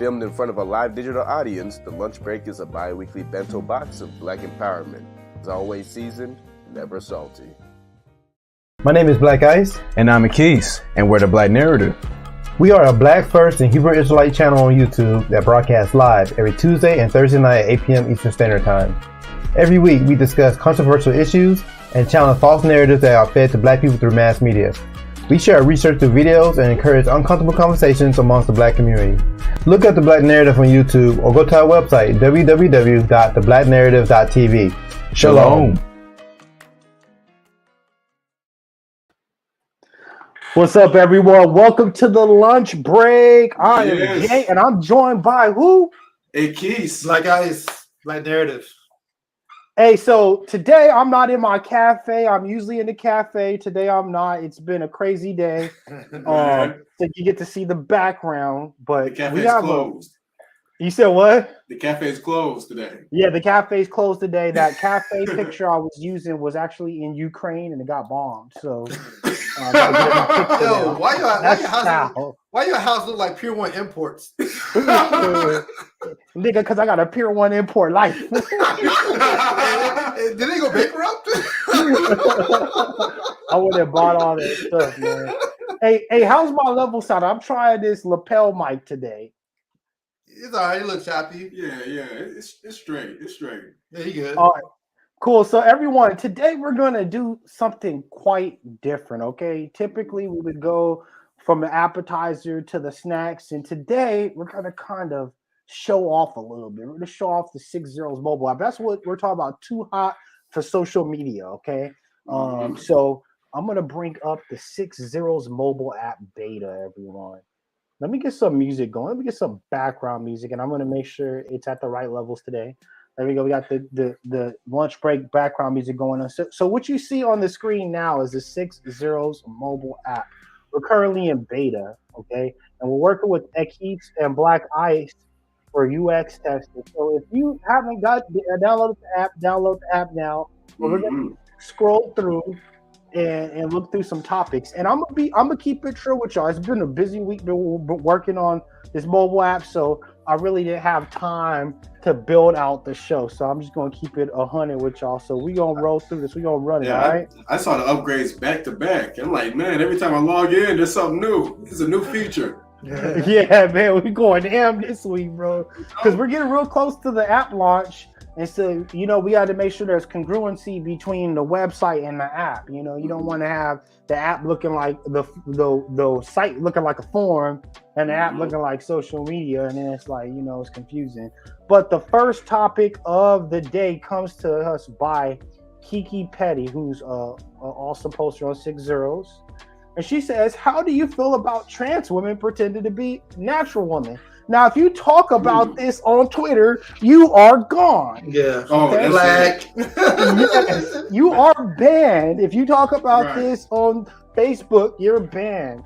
Filmed in front of a live digital audience, The Lunch Break is a bi-weekly bento box of Black empowerment. It's always seasoned, never salty. My name is Black Ice. And I'm Akis, and we're the Black Narrative. We are a Black First and Hebrew Israelite channel on YouTube that broadcasts live every Tuesday and Thursday night at 8 p.m. Eastern Standard Time. Every week, we discuss controversial issues and challenge false narratives that are fed to Black people through mass media. We share research through videos and encourage uncomfortable conversations amongst the Black community. Look up The Black Narrative on YouTube or go to our website, www.theblacknarrative.tv. Shalom. What's up, everyone? Welcome to the lunch break. I am Jay, and I'm joined by who? Akis. Black Ice, Black Narrative. Hey, so today I'm not in my cafe. I'm usually in the cafe. Today I'm not. It's been a crazy day. So you get to see the background, but the cafe's we have closed. You said what? The cafe's closed today. Yeah, the cafe's closed today. That cafe picture I was using was actually in Ukraine and it got bombed. So, Yo, why your house look like Pier 1 Imports? Nigga, because I got a Pier 1 import life. Did they go bankrupt? I would have bought all that stuff, man. Hey, how's my level sound? I'm trying this lapel mic today. It's all right. It looks choppy. Yeah. It's straight. It's straight. Yeah, you good. All right. Cool. So everyone, today we're going to do something quite different, okay? Typically, we would go from the appetizer to the snacks, and today we're going to kind of show off a little bit. We're going to show off the 6 Zeros mobile app. That's what we're talking about, too hot for social media, okay? So I'm going to bring up the 6 Zeros mobile app beta, everyone. Let me get some music going. Let me get some background music, and I'm going to make sure it's at the right levels today. There we go. We got the lunch break background music going on. So what you see on the screen now is the 6 Zeros mobile app. We're currently in beta, okay? And we're working with Akis and Black Ice for UX testing. So if you haven't download the app now. We're going to scroll through and look through some topics. And I'm gonna keep it true with y'all. It's been a busy week working on this mobile app, so I really didn't have time to build out the show. So I'm just gonna keep it 100 with y'all. So we gonna roll through this. We gonna run it, all right? I saw the upgrades back to back. I'm like, man, every time I log in, there's something new. It's a new feature. Yeah, man, we going ham this week, bro. Because we're getting real close to the app launch. And so, we got to make sure there's congruency between the website and the app. You don't want to have the app looking like the site looking like a form and the app looking like social media. And then it's like, it's confusing. But the first topic of the day comes to us by Kiki Petty, who's also poster on 6 Zeros. And she says, how do you feel about trans women pretending to be natural women? Now, if you talk about this on Twitter, you are gone. Yeah. Okay? Black. Yes, you are banned. If you talk about this on Facebook, you're banned.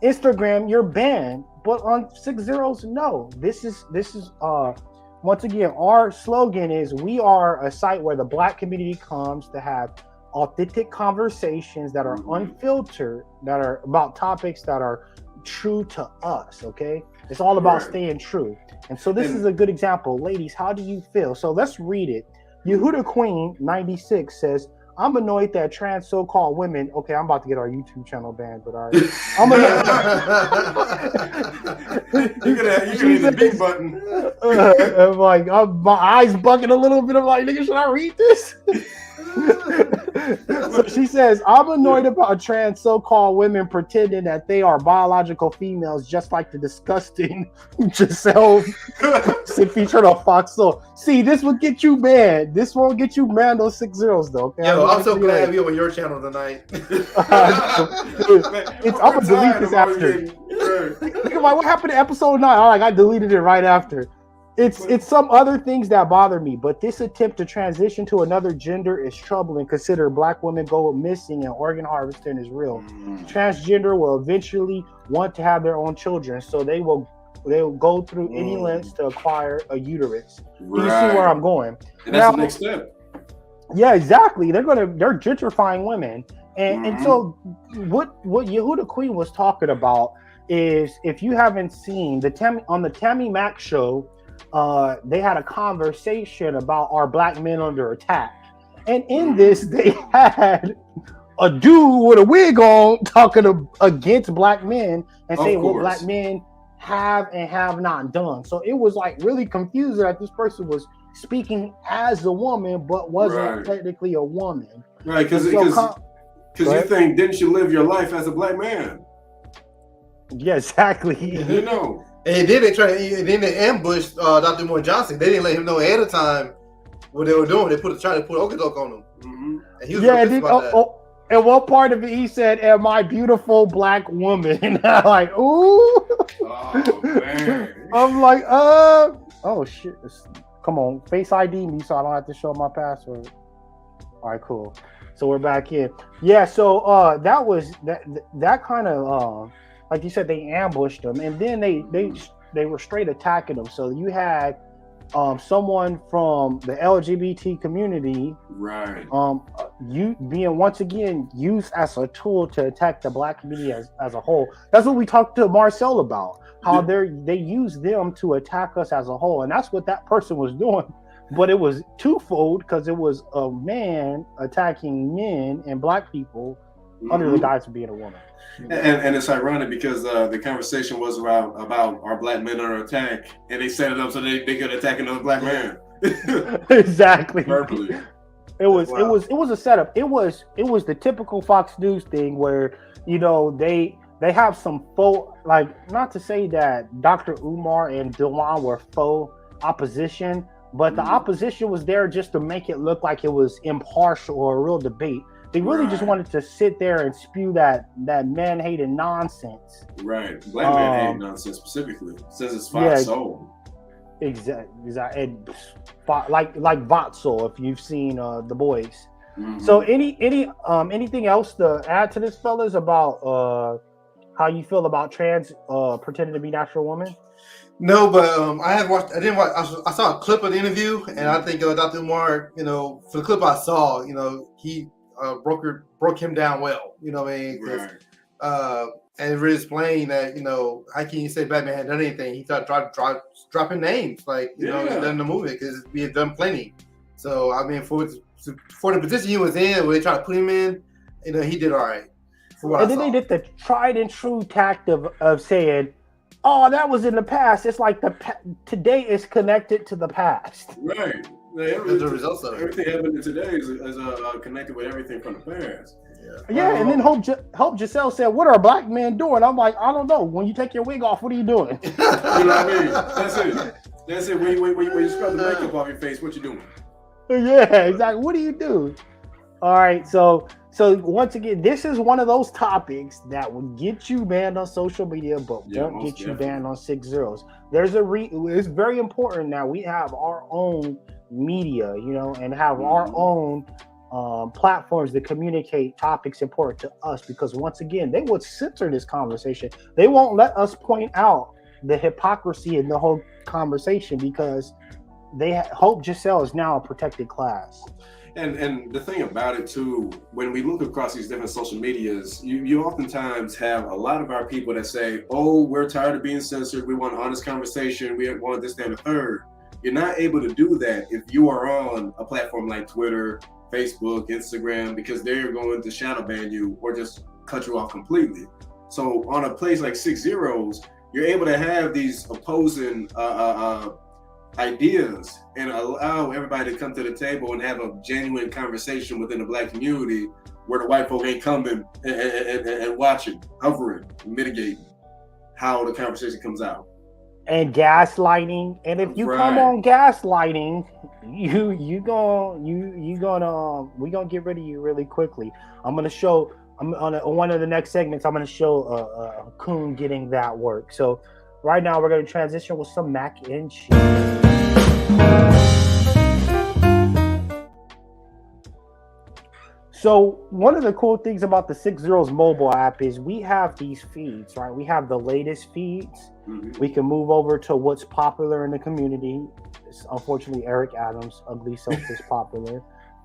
Instagram, you're banned. But on 6 Zeros, no. This is once again, our slogan is we are a site where the Black community comes to have authentic conversations that are unfiltered, that are about topics that are true to us, okay? It's all about staying true. And so this is a good example. Ladies, how do you feel? So let's read it. Yehuda Queen 96 says, I'm annoyed that trans so-called women. Okay, I'm about to get our YouTube channel banned, but all right. I'm annoyed. You're gonna hit the big button. I'm like, my eyes bugging a little bit. I'm like, nigga, should I read this? So she says, I'm annoyed about trans so-called women pretending that they are biological females, just like the disgusting Giselle featured on Fox Soul. See, this will get you banned. This won't get you banned on 6 Zeros, though. Okay? Yo, I'm so glad to have you on your channel tonight. I'm gonna delete this after. Think about what happened to episode 9. I deleted it right after. It's some other things that bother me, but this attempt to transition to another gender is troubling. Consider Black women go missing and organ harvesting is real. Transgender will eventually want to have their own children, so they will go through any lengths to acquire a uterus. You see where I'm going? And that's the next step. Yeah, exactly. They're gentrifying women, and so what Yehuda Queen was talking about is if you haven't seen the Tammy Mack show, they had a conversation about our black men under attack, and in this they had a dude with a wig on talking against black men and saying what black men have and have not done. So it was like really confusing that this person was speaking as a woman but wasn't technically a woman. Right, because you think, didn't you live your life as a black man? Yeah, exactly. You know. And then they ambushed Dr. Umar Johnson. They didn't let him know ahead of time what they were doing. They tried to put okey-doke on him. Mm-hmm. And he was about that. And one part of it, he said, "Am I beautiful black woman?" And I'm like, "Ooh." Oh man. I'm like, oh shit. Come on, Face ID me so I don't have to show my password. All right, cool. So we're back in. Yeah. So that was that kind of like you said, they ambushed them, and then they were straight attacking them. So you had someone from the LGBT community, right? You being once again used as a tool to attack the black community as a whole. That's what we talked to Marcel about. How they use them to attack us as a whole, and that's what that person was doing. But it was twofold because it was a man attacking men and black people under the guise of being a woman. And it's ironic because the conversation was about our black men under attack, and they set it up so they could attack another black man. Exactly. Verbally. It was a setup. It was the typical Fox News thing where, you know, they have some faux, like, not to say that Dr. Umar and Dewan were faux opposition, but the opposition was there just to make it look like it was impartial or a real debate. They really just wanted to sit there and spew that man-hating nonsense. Right. Black man-hating nonsense specifically. It says it's Fox Soul. Exactly. And like Votso, if you've seen The Boys. Mm-hmm. So anything else to add to this, fellas, about how you feel about trans pretending to be natural women? No, but I saw a clip of the interview, and I think Dr. Umar, you know, for the clip I saw, you know, he broke him down well. You know what I mean? Right. And really explain that, you know, how can you say Batman hadn't done anything? He started dropping names, like, you know, he's done the movie because we have done plenty. So I mean, for the position he was in, where they tried to put him in, you know, he did all right. And then they did the tried and true tact of saying, "Oh, that was in the past." It's like today is connected to the past. Right. The results of everything happening today is connected with everything from the past. Yeah, and then Hope Giselle said, "What are black men doing?" I'm like, "I don't know. When you take your wig off, what are you doing?" You know what I mean? That's it. When you scrub the makeup off your face, what you doing? Yeah, exactly. What do you do? All right, so once again, this is one of those topics that will get you banned on social media, but won't get you banned on 6 Zeros. It's very important that we have our own media, you know, and have our own platforms that communicate topics important to us, because once again, they would censor this conversation. They won't let us point out the hypocrisy in the whole conversation because Hope Giselle is now a protected class. And the thing about it too, when we look across these different social medias, you oftentimes have a lot of our people that say, "Oh, we're tired of being censored. We want honest conversation. We want this, that, and the third." You're not able to do that if you are on a platform like Twitter, Facebook, Instagram, because they're going to shadow ban you or just cut you off completely. So on a place like 6 Zeros, you're able to have these opposing ideas and allow everybody to come to the table and have a genuine conversation within the black community where the white folk ain't coming and watching, hovering, mitigating how the conversation comes out. And gaslighting, and if you come on gaslighting, we gonna get rid of you really quickly. I'm on one of the next segments. I'm gonna show Coon getting that work. So right now we're gonna transition with some mac and cheese. So one of the cool things about the 6 Zeros mobile app is we have these feeds, right? We have the latest feeds. Mm-hmm. We can move over to what's popular in the community. Unfortunately, Eric Adams' ugly self is popular.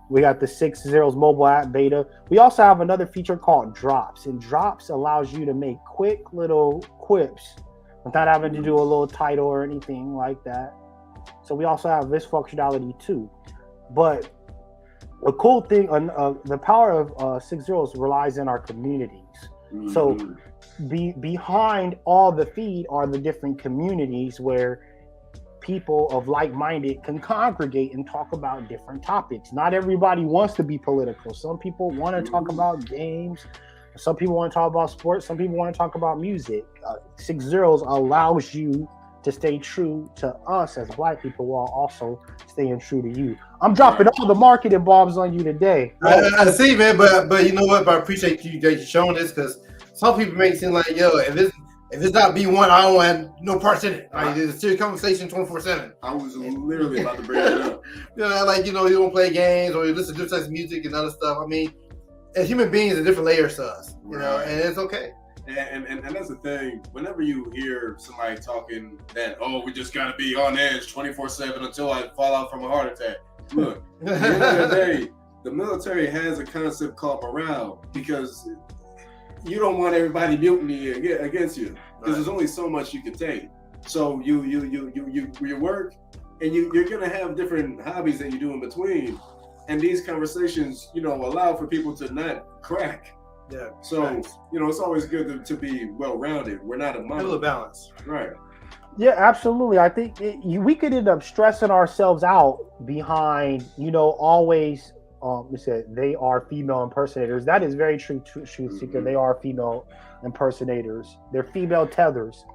We got the 6-0's mobile app beta. We also have another feature called Drops, and Drops allows you to make quick little quips without having to do a little title or anything like that. So we also have this functionality too. But the cool thing, the power of 6-0 relies in our communities. Mm-hmm. So behind all the feed are the different communities where people of like-minded can congregate and talk about different topics. Not everybody wants to be political. Some people want to talk about games. Some people want to talk about sports. Some people want to talk about music. 6-0 allows you to stay true to us as Black people while also staying true to you. I'm dropping all the marketing bombs on you today. I see, man, but you know what? But I appreciate you guys showing this, because some people make it seem like, yo, if it's not B1, I don't want no parts in it. Like, it's a serious conversation 24/7. I was literally about to bring it up. Like, you don't play games or you listen to different types of music and other stuff. I mean, as human beings, are different layers to us, you know, and it's okay. And that's the thing. Whenever you hear somebody talking that, we just got to be on edge 24/7 until I fall out from a heart attack. Look, at the end of the day, the military has a concept called morale, because you don't want everybody mutiny against you, because there's only so much you can take. So you work, and you're gonna have different hobbies that you do in between, and these conversations, allow for people to not crack. Yeah. So it's always good to be well-rounded. We're not a little balance, right? Yeah, absolutely. I think we could end up stressing ourselves out behind, always. We said they are female impersonators. That is very true, Truth Seeker. They are female impersonators. They're female tethers.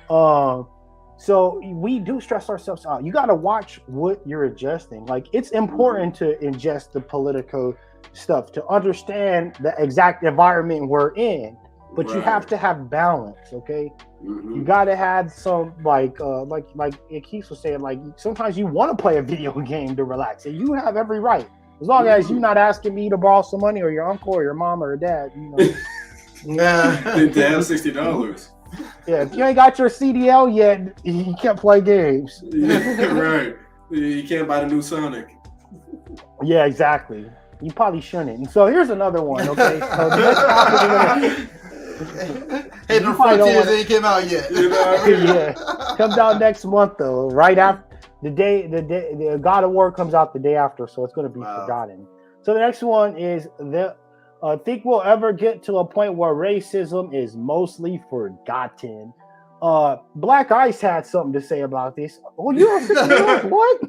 So we do stress ourselves out. You got to watch what you're adjusting. Like, it's important to ingest the political stuff to understand the exact environment we're in, but you have to have balance. Okay, you got to have some like Keith was saying. Like, sometimes you want to play a video game to relax, and you have every right. As long as you're not asking me to borrow some money, or your uncle or your mom or dad, Nah. To have $60. Yeah, if you ain't got your CDL yet, you can't play games. Right. You can't buy the new Sonic. Yeah, exactly. You probably shouldn't. And so here's another one, okay? So the next topic Hey, the Frontiers ain't came out yet. Yeah. Comes out next month, though, right after. The God of War comes out the day after, so it's going to be forgotten. So the next one is think we'll ever get to a point where racism is mostly forgotten. Black Ice had something to say about this. Oh, you don't what?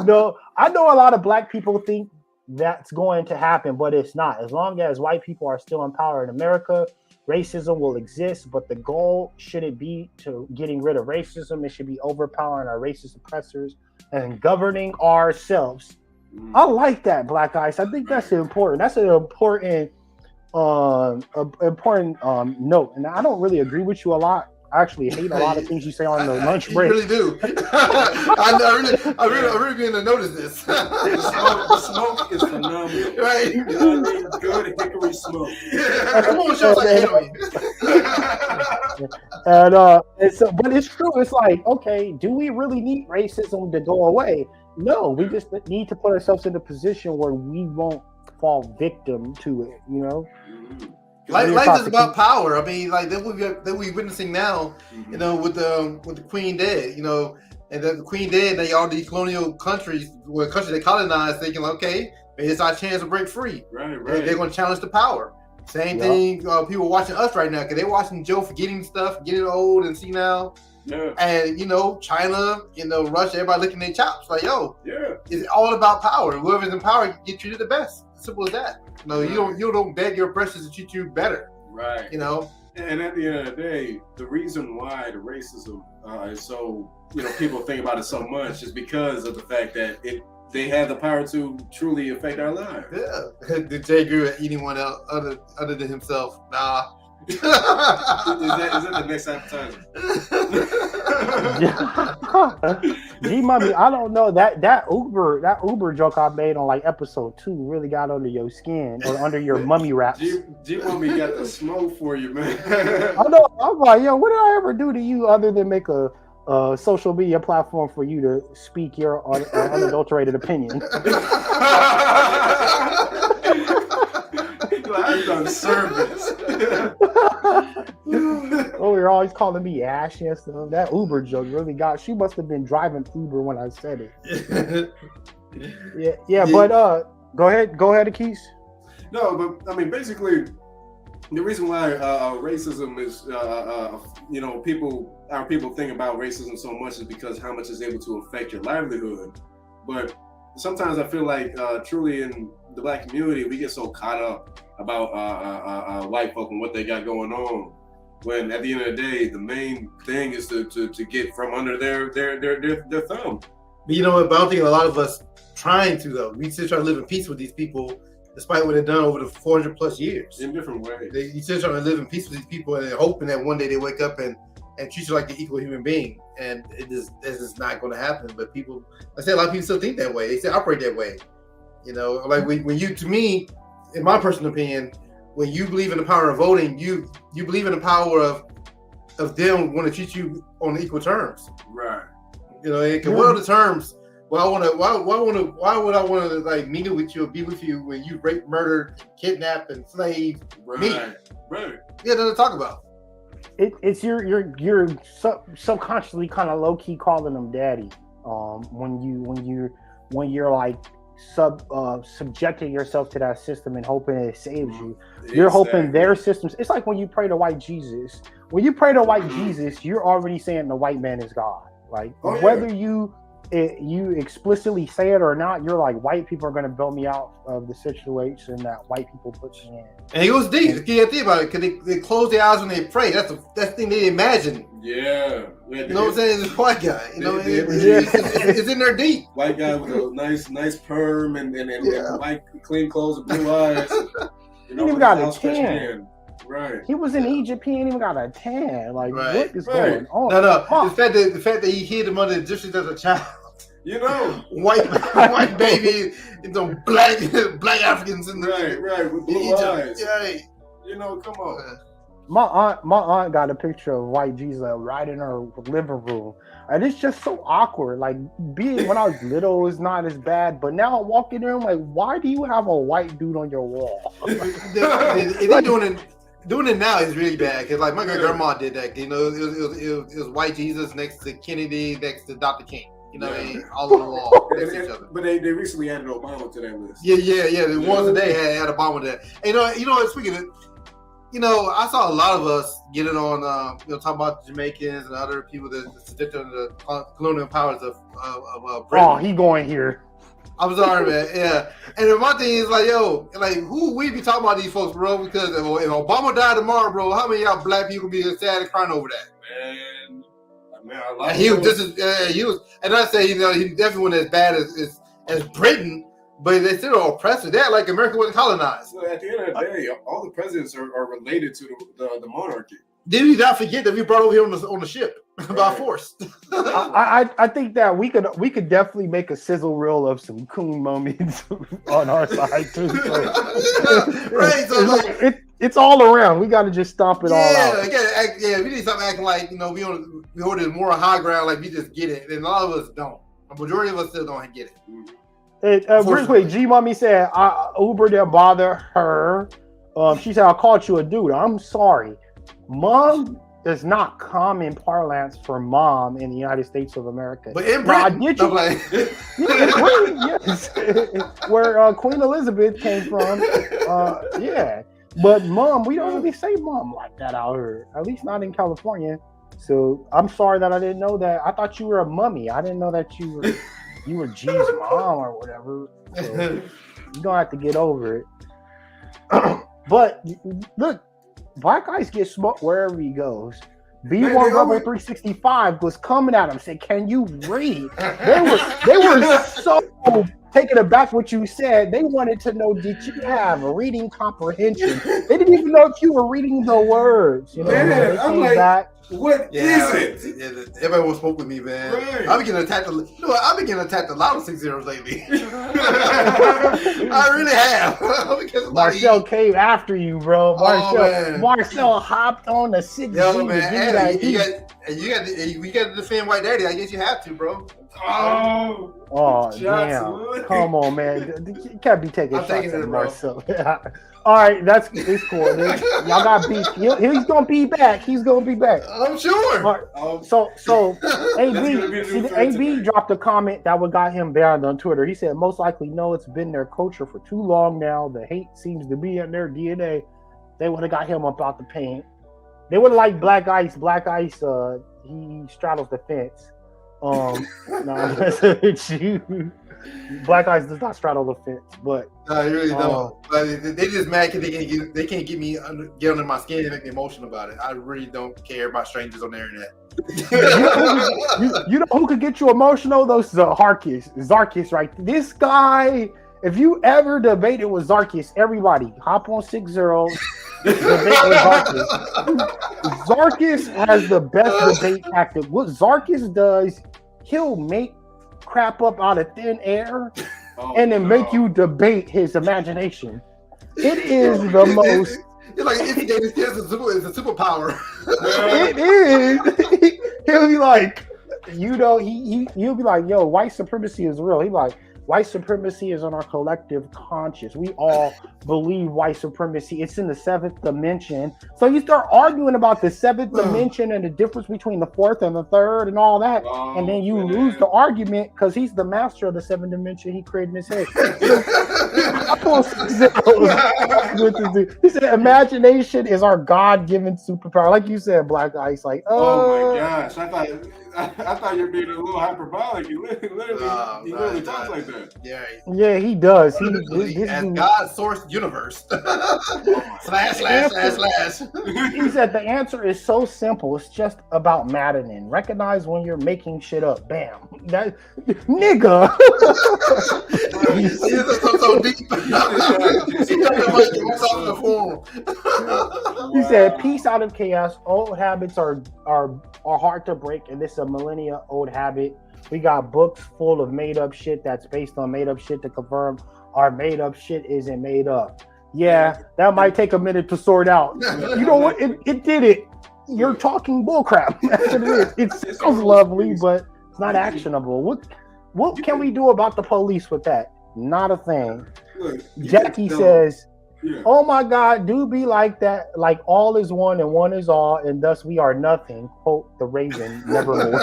No, I know a lot of Black people think that's going to happen, but it's not. As long as white people are still in power in America, racism will exist, but the goal shouldn't be to getting rid of racism. It should be overpowering our racist oppressors and governing ourselves. I like that, Black Ice. I think that's important. That's an important note. And I don't really agree with you a lot. I actually hate a lot of things you say on the lunch break. You really do. I really begin to notice this. The smoke is phenomenal. Right. Good hickory smoke. Come on, show like Hillary. But it's true. It's like, okay, do we really need racism to go away? No, we just need to put ourselves in a position where we won't fall victim to it, Life is about power. I mean, like that we're witnessing now, with the Queen dead, and the Queen dead, and all these colonial countries, countries they colonized, thinking, okay, maybe it's our chance to break free. Right. They're going to challenge the power. Same thing. People watching us right now, because they're watching Joe forgetting stuff, getting old and senile. Yeah. And China, Russia, everybody licking their chops. Like, it's all about power. Whoever's in power get treated the best. Simple as that. You don't beg your oppressors to treat you better. Right. And at the end of the day, the reason why the racism is so, people think about it so much is because of the fact that they have the power to truly affect our lives. Yeah. Did Jay agree with anyone else other than himself? Nah. Is that the next advertisement? G-Money, I don't know. That Uber joke I made on like episode 2 really got under your skin or under your mummy wraps. G-Money got the smoke for you, man. I know. I'm like, yo, what did I ever do to you other than make a social media platform for you to speak your unadulterated opinion. I've done service. Oh, you're always calling me ashy and stuff. That Uber joke really got. She must have been driving Uber when I said it. Yeah. But go ahead, Akis. No, but I mean, basically, the reason why racism is, people think about racism so much is because how much it's able to affect your livelihood. But sometimes I feel like truly in the Black community, we get so caught up about white folk and what they got going on, when at the end of the day, the main thing is to get from under their thumb. But you know what? But I don't think a lot of us trying to, though. We still try to live in peace with these people, despite what they've done over the 400 plus years. In different ways. You still trying to live in peace with these people and hoping that one day they wake up and treat you like an equal human being. And this is not going to happen. But people, I said, a lot of people still think that way. They still operate that way. You know, like when you, to me, in my personal opinion, when you believe in the power of voting, you believe in the power of them want to treat you on equal terms. Right. You know, what are the terms? Well, why would I want to like mingle with you or be with you when you rape, murdered, kidnap, and slave me? Right. Yeah, nothing to talk about. It's you're subconsciously kind of low key calling them daddy. When you're like subjecting yourself to that system and hoping it saves you. You're hoping their systems. It's like when you pray to white Jesus. When you pray to white Jesus, you're already saying the white man is God. Like whether you explicitly say it or not, you're like, white people are going to bail me out of the situation that white people put me in. And it was deep. You can't think about it because they close their eyes when they pray. That's the thing they imagine. Yeah. You know what I'm saying? It's a white guy. You know, it's in there deep. White guy with a nice perm and white clean clothes and blue eyes. You know, he even got a tan. Right. He was in Egypt. He ain't even got a tan. Like, what is going on? No. The fact that he hid him under the Egyptians as a child. You know, white baby, and some black Africans in the right with blue eyes. Yeah. You know, come on. My aunt got a picture of white Jesus right in her living room, and it's just so awkward. Like, being when I was little was not as bad, but now I walk in there, I'm like, why do you have a white dude on your wall? They're doing it now is really bad because like my grandma did that. You know, it was white Jesus next to Kennedy, next to Dr. King. You know, all on the wall next to each other. But they recently added Obama to that list. Yeah. The ones that they had Obama there. And, you know, speaking of, you know, I saw a lot of us get it on, talking about the Jamaicans and other people that addicted to the colonial powers of Britain. Oh, he going here. I'm sorry, man. Yeah. And then my thing is like, who we be talking about these folks, bro? Because if Obama died tomorrow, bro, how many of y'all black people be sad and crying over that? Man, I like he was just and I say, you know, he definitely wasn't as bad as Britain, but they still are oppressive. They're like America wasn't colonized. So at the end of the day, all the presidents are related to the monarchy. Did we not forget that we brought over here on the ship by force? I think that we could definitely make a sizzle reel of some coon mummies on our side too. Right. So it's all around. We got to just stomp it all out. We need to stop acting like, you know, we hold this moral high ground, like we just get it, and a lot of us don't. A majority of us still don't get it. Real quick, G Mommy said Uber didn't bother her. She said, I called you a dude. I'm sorry. Mom is not common parlance for mom in the United States of America. But in Britain, yes, where Queen Elizabeth came from. Yeah. But mom, we don't really say mom like that out here. At least not in California. So I'm sorry that I didn't know that. I thought you were a mummy. I didn't know that you were G's mom or whatever. So you're gonna have to get over it. But look, black guys get smoked wherever he goes. B1 Rebel 365 was coming at him, saying, "Can you read?" They were so taken aback what you said. They wanted to know, did you have a reading comprehension? They didn't even know if you were reading the words. You know, man, I'm like, back. What is it? Yeah, everybody wants to smoke with me, man. Right. I've been getting attacked. You know what? I've been getting attacked a lot of 6-0s lately. I really have. Marcel came after you, bro. Man. Marcel hopped on the 6G. Yo, man, you got to defend White Daddy. I guess you have to, bro. Oh, damn. Come on, man. You can't be taking shots at Marcel. All right, it's cool. Y'all got beef. He's gonna be back. He's gonna be back. I'm sure. Right. So AB dropped a comment that would got him banned on Twitter. He said, most likely, no, it's been their culture for too long now. The hate seems to be in their DNA. They would have got him up out the paint. They would have liked Black Ice. Black Ice, he straddles the fence. No, Black Ice does not straddle the fence, but no, you really don't. But they just mad because they can't get under my skin and make me emotional about it. I really don't care about strangers on the internet. you know who could get you emotional? Those Zarkis, right? This guy. If you ever debated with Zarkis, everybody hop on 6-0. Debate with Zarkis. Zarkis has the best debate tactic. What Zarkis does, he'll make crap up out of thin air and then make you debate his imagination. It is the most. It's like instigating skills is a superpower. It is. He'll be like, he'll be like, yo, white supremacy is real. He'll be like, white supremacy is on our collective conscious. We all believe white supremacy. It's in the 7th dimension. So you start arguing about the 7th dimension and the difference between the 4th and the 3rd and all that. And then you lose the argument because he's the master of the 7th dimension he created in his head. He said, imagination is our God-given superpower. Like you said, Black Ice. Like, oh my gosh. I thought you were being a little hyperbolic. You literally talk like that. Yeah, he does. As God sourced universe. // He said the answer is so simple. It's just about maddening. Recognize when you're making shit up. Bam. That nigga. He said, peace out of chaos. Old habits are hard to break, and this is a millennia old habit. We got books full of made up shit that's based on made up shit to confirm our made up shit isn't made up. Yeah, that might take a minute to sort out. You know what? It did it. You're talking bullcrap. That's what it is. It sounds lovely, but it's not actionable. What can we do about the police with that? Not a thing. Jackie says, oh my God, do be like that. Like all is one and one is all, and thus we are nothing. Quote the Raven, nevermore.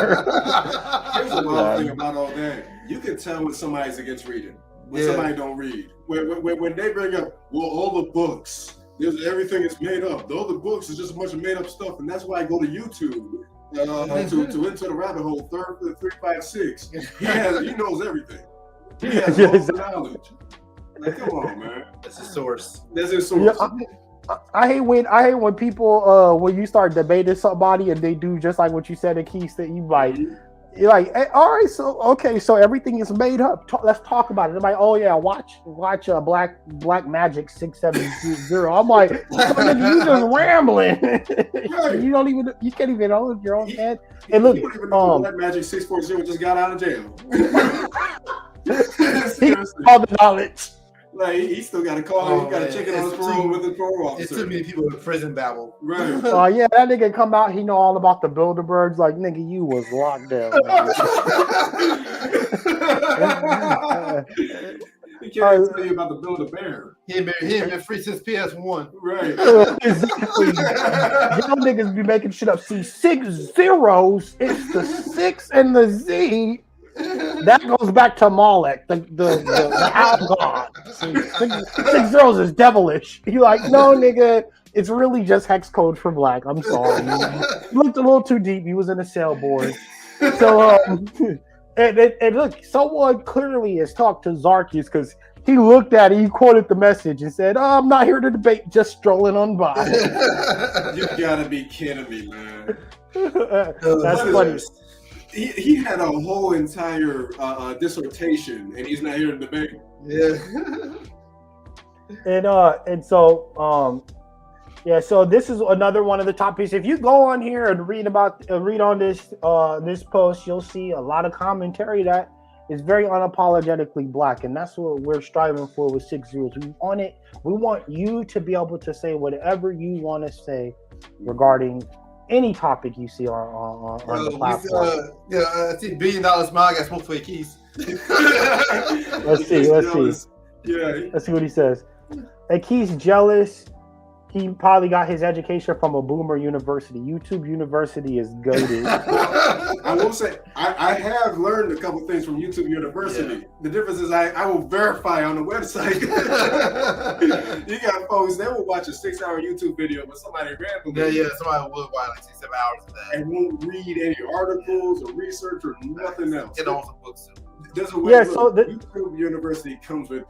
Here's the wild thing about all that. You can tell when somebody's against reading, when somebody don't read. When they bring up, well, all the books, everything is made up. All the books is just a bunch of made up stuff, and that's why I go to YouTube to Into the Rabbit Hole 356. He knows everything. He has all the knowledge. Like, come on, man. That's his source. Yeah, I hate when people when you start debating somebody and they do just like what you said, Keith, that you're like, hey, all right, so everything is made up. Let's talk about it. They're like, oh yeah, watch Black Magic 670. I'm like, you just rambling. You can't even own your own head. And look, Black Magic 640 just got out of jail. All the knowledge. Like he still got to call. He got to check it on his parole with the parole officer. It's too many people in prison babble. Right. Yeah, that nigga come out. He know all about the Bilderbergs. Like nigga, you was locked down. He can't tell you about the Build-A-Bear. He ain't been free since PS1. Right. Exactly. Y'all niggas be making shit up. See, 6 zeros. It's the 6 and the Z. That goes back to Molech, the house god. 6 zeros is devilish. He like, no, nigga, it's really just hex code for black. I'm sorry. He looked a little too deep. He was in a cell board. So, and look, someone clearly has talked to Zarkis because he looked at it, he quoted the message and said, I'm not here to debate, just strolling on by. You gotta be kidding me, man. That's funny. He had a whole entire dissertation, and he's not here to debate. Yeah. And so Yeah, so this is another one of the topics. If you go on here and read on this this post, you'll see a lot of commentary that is very unapologetically black, and that's what we're striving for with 6 Zeros. We want you to be able to say whatever you want to say regarding any topic you see on the platform. I see $1 billion smile. I got smoke for your keys. Let's see. Yeah. Let's see what he says. Hey, Keith's jealous. He probably got his education from a boomer university. YouTube University is goated. I will say, I have learned a couple things from YouTube University. Yeah. The difference is I will verify on the website. You got folks, they will watch a 6-hour YouTube video with somebody randomly. Yeah, somebody will watch like 6-7 hours of that. And won't read any articles or research or nothing else. Get on some books too. There's a way YouTube University comes with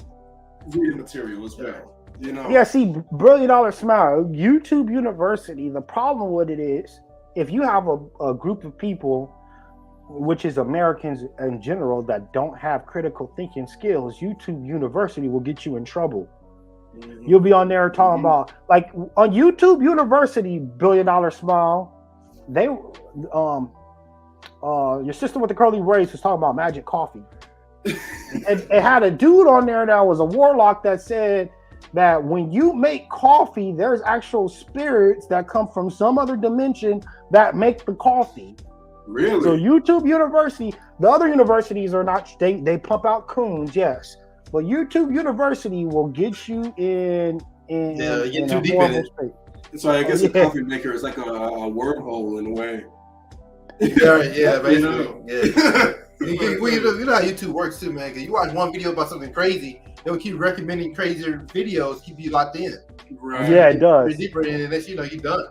reading material as well. You know? Yeah, see, $1 billion smile. YouTube University, the problem with it is if you have a group of people, which is Americans in general, that don't have critical thinking skills, YouTube University will get you in trouble. Mm-hmm. You'll be on there talking about, like, on YouTube University, $1 billion smile, they your sister with the curly braids was talking about magic coffee. It had a dude on there that was a warlock that said that when you make coffee, there's actual spirits that come from some other dimension that make the coffee. Really? So YouTube University, the other universities are not, they pump out coons, yes. But YouTube University will get you in get too deep in it. Space. So I guess a coffee maker is like a wormhole in a way. Yeah, basically. Yeah. You know how YouTube works too, man. Cause you watch one video about something crazy, they will keep recommending crazier videos, keep you locked in. Right. Yeah, it does. Deeper in, and then you're done.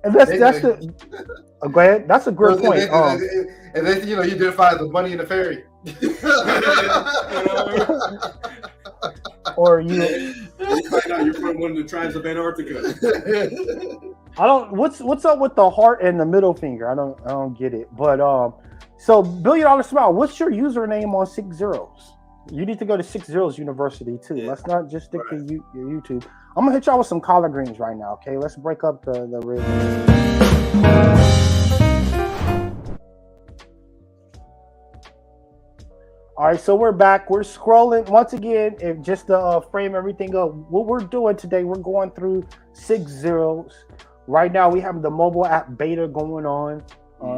And that's go ahead. That's a great point. And then you identify the bunny and the fairy. Or you find out you're from one of the tribes of Antarctica. What's up with the heart and the middle finger? I don't get it. But so $1 billion smile, what's your username on 6 Zeros? You need to go to 6 Zeros University too. Yeah. Let's not just stick to your YouTube. I'm gonna hit y'all with some collard greens right now. Okay, let's break up the rhythm. All right, so we're back. We're scrolling once again. If just to frame everything up, what we're doing today, we're going through 6 Zeros. Right now, we have the mobile app beta going on.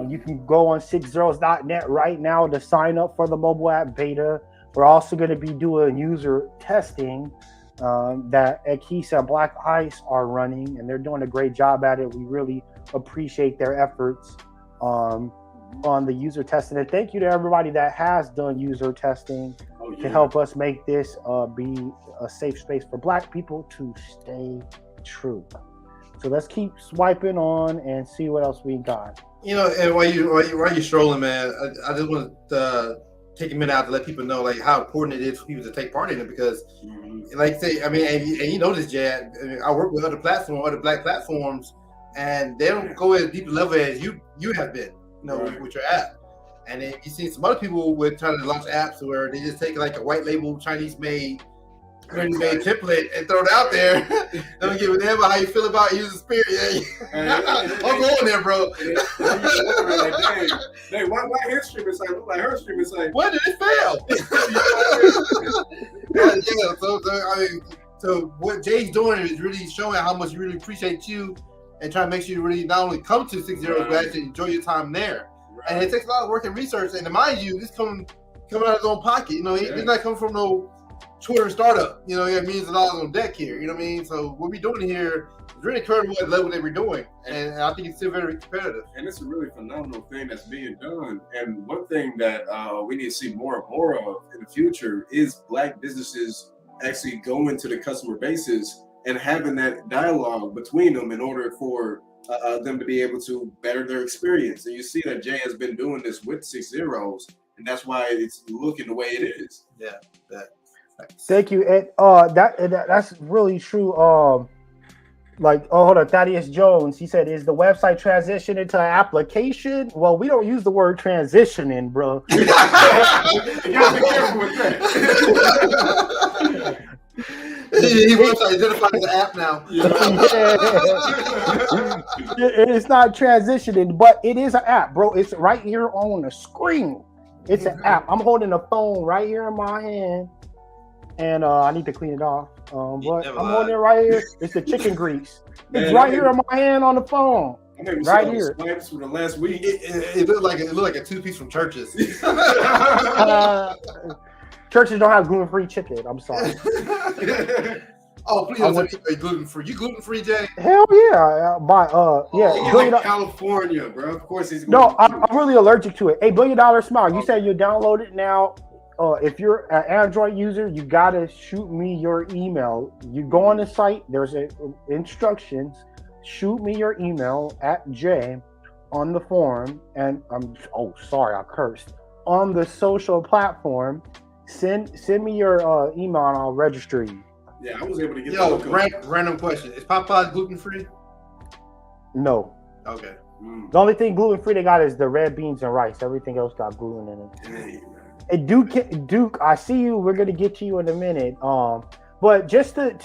You can go on 6zeros.net right now to sign up for the mobile app beta. We're also going to be doing user testing that Keith and Black Ice are running, and they're doing a great job at it. We really appreciate their efforts on the user testing. And thank you to everybody that has done user testing to help us make this be a safe space for Black people to stay true. So let's keep swiping on and see what else we got. And while you're strolling, man, I just want to take a minute out to let people know like how important it is for people to take part in it, because like say, I mean, and you know this, Jad, I work with other Black platforms, and they don't go as deep a level as you have been, with your app. And then you see some other people with trying to launch apps where they just take like a white label Chinese made template and throw it out there. Don't give a damn about how you feel about user spirit. I'm going there, bro. Hey, why her streaming site look like her streaming site? When did it fail? So what Jay's doing is really showing how much he really appreciates you and trying to make sure you really not only come to 6 Zeros, but actually enjoy your time there. Right. And it takes a lot of work and research. And to mind you, this coming out of his own pocket. He's not coming from no Twitter startup. He had millions of dollars on deck here. You know what I mean? So what we're doing here is really incredible at the level that we're doing. And I think it's still very competitive. And it's a really phenomenal thing that's being done. And one thing that we need to see more and more of in the future is Black businesses actually going to the customer bases and having that dialogue between them in order for them to be able to better their experience. And you see that Jay has been doing this with 6 Zeros, and that's why it's looking the way it is. Yeah. Thank you. And that's really true. Hold on, Thaddeus Jones. He said, "Is the website transition into an application?" Well, we don't use the word transitioning, bro. You gotta be careful with that. He wants to identify the app now. It's not transitioning, but it is an app, bro. It's right here on the screen. It's an app. I'm holding the phone right here in my hand, and I need to clean it off. But I'm holding it right here. It's the chicken grease. It's right here in my hand on the phone. Right here. Swipes for the last week. It looked like a two-piece from Churches. Churches don't have gluten-free chicken. I'm sorry. Oh, please don't say gluten-free. You gluten-free, Jay? Hell yeah. California, bro. Of course he's No, I'm really allergic to it. Hey, $1 Billion Smile, you said you download it now. If you're an Android user, you gotta shoot me your email. You go on the site, there's instructions. Shoot me your email at J on the form, and I cursed. On the social platform, send me your email and I'll register you. Yeah, I was able to get random question. Is Popeyes gluten-free? No. Okay. The only thing gluten-free they got is the red beans and rice. Everything else got gluten in it. Hey, Duke, I see you. We're gonna get to you in a minute. But just to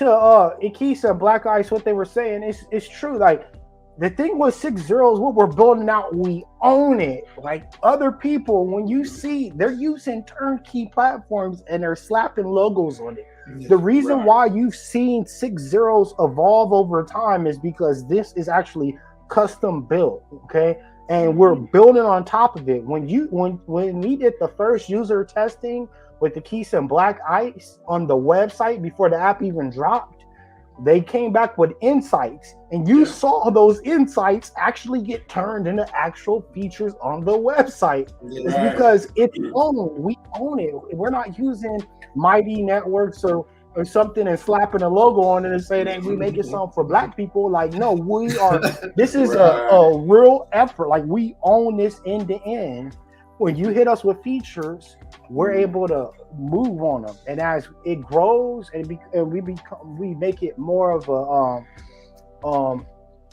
Ikisa and Black Ice, what they were saying is true. Like the thing with 6-0 is what we're building out. We own it. Like other people, when you see they're using turnkey platforms and they're slapping logos on it. The reason why you've seen 6-0 evolve over time is because this is actually custom built. Okay. And we're building on top of it. When we did the first user testing with the Keys and Black Ice on the website before the app even dropped, they came back with insights, and you saw those insights actually get turned into actual features on the website. It's because it's owned. We own it. We're not using Mighty Networks or something and slapping a logo on it and saying, hey, we make it something for Black people. Like, no, we are, this is a real effort. Like, we own this end to end. When you hit us with features, we're able to move on them. And as it grows and we make it more of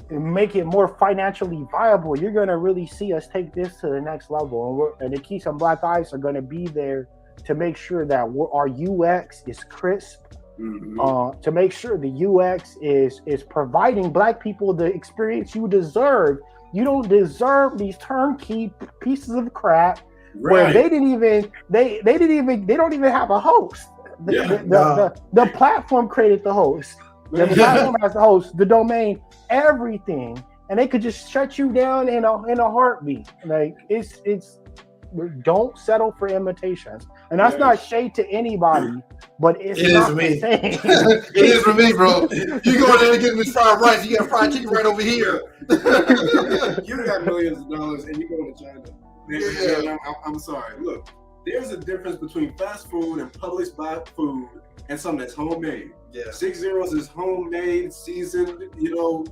make it more financially viable, you're going to really see us take this to the next level. And the Keys and Black Ice are going to be there to make sure that our UX is crisp, to make sure the UX is providing Black people the experience you deserve. You don't deserve these turnkey pieces of crap where they don't even have a host. The platform created the host. The platform has the host, the domain, everything, and they could just shut you down in a heartbeat. Like it's don't settle for imitations. And that's not shade to anybody, but it is for me. It is for me, bro. You go there and get me fried rice, you get fried chicken right over here. You got millions of dollars and you go to China. I'm sorry. Look, there's a difference between fast food and Publix bought food and something that's homemade. 6-0 is homemade, seasoned, old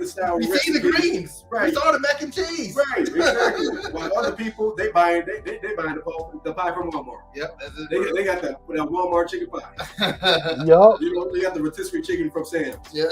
style. We see the greens, right? We saw the mac and cheese, right? Exactly. While other people they buying the pie from Walmart. Yep, they got that Walmart chicken pie. Yup. They got the rotisserie chicken from Sam's. Yeah.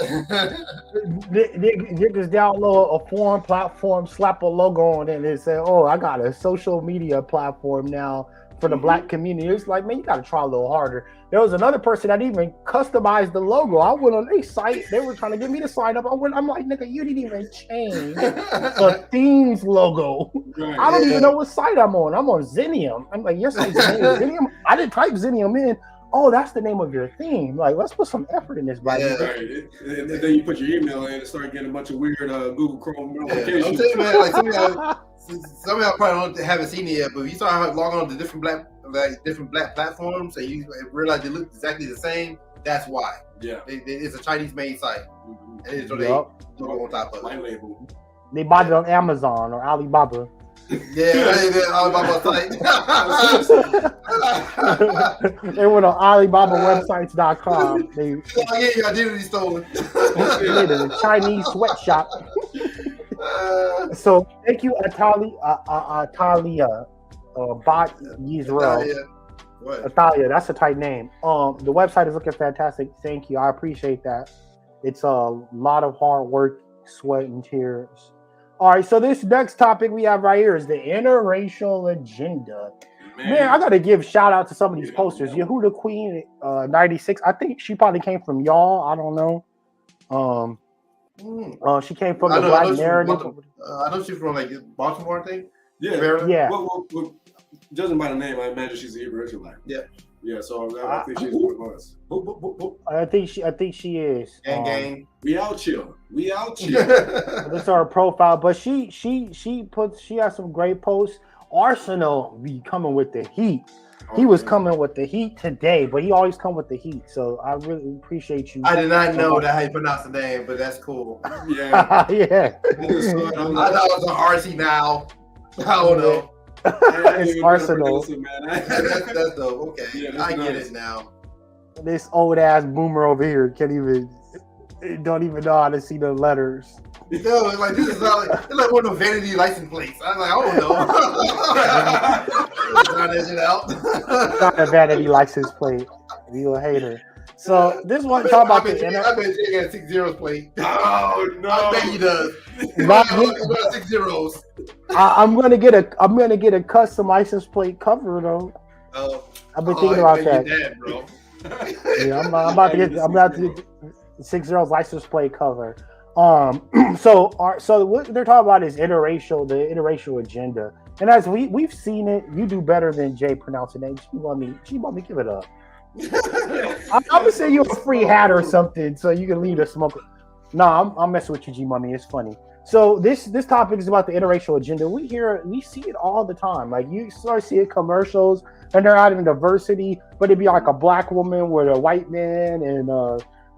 They just download a foreign platform, slap a logo on it, and say, "Oh, I got a social media platform now for the Black community." It's like, man, you got to try a little harder. There was another person that even customized the logo. I went on their site. They were trying to get me to sign up. I'm like, nigga, you didn't even change the theme's logo. Right. I don't even know what site I'm on. I'm on Xenium. I'm like, your site's Xenium? I didn't type Xenium in. Oh, that's the name of your theme. Like, let's put some effort in this, buddy. Right. And then you put your email in and start getting a bunch of weird Google Chrome notifications. I'm telling you, man, like some of y'all probably haven't seen it yet, but if you start logging on to different black platforms and you realize they look exactly the same, that's why. Yeah. It's a Chinese-made site. And so they go on top of it. White label. They bought it on Amazon or Alibaba. Alibaba site. They went on AlibabaWebsites.com. Your identity stolen. They did a Chinese sweatshop. So thank you, Atalia, Bot Yisrael. Atalia, that's a tight name. The website is looking fantastic. Thank you. I appreciate that. It's a lot of hard work, sweat, and tears. All right, so this next topic we have right here is the interracial agenda. Man, I gotta give shout out to some of these posters. Yehuda Queen 96. I think she probably came from y'all. I don't know. She came from the Black Narrative. I know she's from like Baltimore, I think. Yeah. Yeah. Well, judging by the name, I imagine she's a Hebrew Israelite. Yeah. Yeah, so I think she's one of us. I think she is. Gang. We out here. That's our profile, but she has some great posts. Arsenal be coming with the heat. He was coming with the heat today, but he always come with the heat. So I really appreciate you. I did not know that how you pronounce the name, but that's cool. Yeah. Yeah. I thought it was a RC now. I don't know. It's Arsenal. That's dope. Okay, Yeah, I get nice. it now. This old ass boomer over here don't even know how to see the letters. No, it's like this is not like it's like one of the vanity license plates. I'm like, I don't know. Trying that shit out. Not a vanity license plate. You a hater. So this one talk about the I bet Jay got 6 zeros plate. Oh no! I bet he does. Right. About 6 zeros. I'm gonna get a custom license plate cover though. I've been thinking about that. Bro. Yeah, I'm about to get 6 zeros license plate cover. So what they're talking about is the interracial agenda, and as we've seen it, you do better than Jay pronouncing names. She want me give it up. I'm gonna say you a free hat or something, so you can leave the smoke. No, I'm messing with you, G Mummy. It's funny. So this topic is about the interracial agenda. We see it all the time. Like you start seeing commercials, and they're adding diversity, but it'd be like a black woman with a white man, and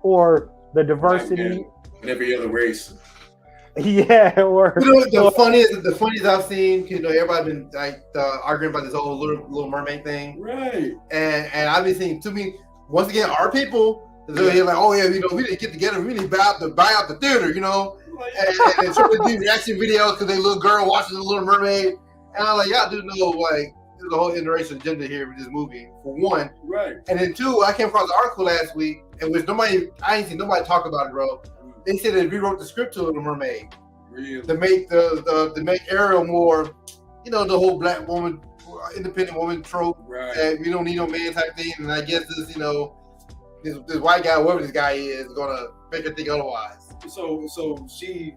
or the diversity. And every other race. You Yeah, know the funniest I've seen. You know, everybody been like arguing about this whole Little Mermaid thing, Right. and I've been seeing. To me, once again, our people, they're like, oh yeah, you know, we didn't get together. We need to buy out the theater, you know, and trying to do reaction videos because they little girl watching the Little Mermaid, and I'm like, y'all do know like there's a whole interracial agenda here with this movie for one, Right. and then two, I came across an article last week in which I ain't seen nobody talk about it, bro. They said they rewrote the script to Little Mermaid to make to make Ariel more, you know, the whole black woman, independent woman trope. Right. That we don't need no man type thing. And I guess this, you know, this white guy, whoever this guy is, gonna make her think otherwise. So she's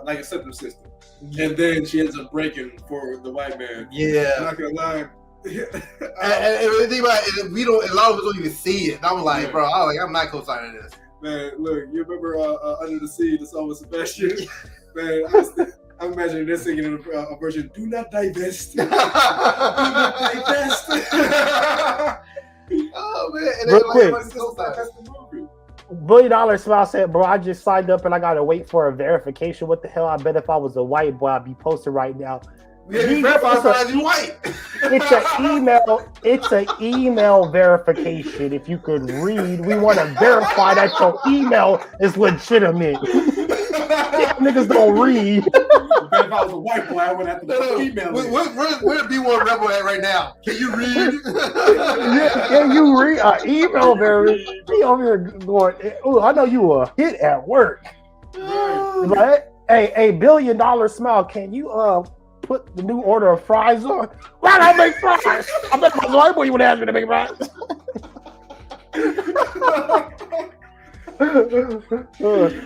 like a septum system, and then she ends up breaking for the white man. Yeah. I'm not gonna lie. And the thing about it, a lot of us don't even see it. And I'm like, bro, I'm not co-signing this. Man, look, you remember Under the Sea, the song with Sebastian? Man, I'm imagining they're singing a version, do not divest. Do not divest. Oh, man. And Real quick. That's the movie. $1 billion Smile said, bro, I just signed up and I gotta wait for a verification. What the hell? I bet if I was a white boy, I'd be posted right now. White. It's an email verification. If you could read, we want to verify that your email is legitimate. Damn, niggas don't read. But if I was a white boy, I would have to email it. Where B1 Rebel at right now? Can you read? Can you read email verification? He over here going, oh, I know you a hit at work. Right? Hey, $1 billion Smile, can you put the new order of fries on? Why don't I make fries? I bet my white boy you would ask me to make fries.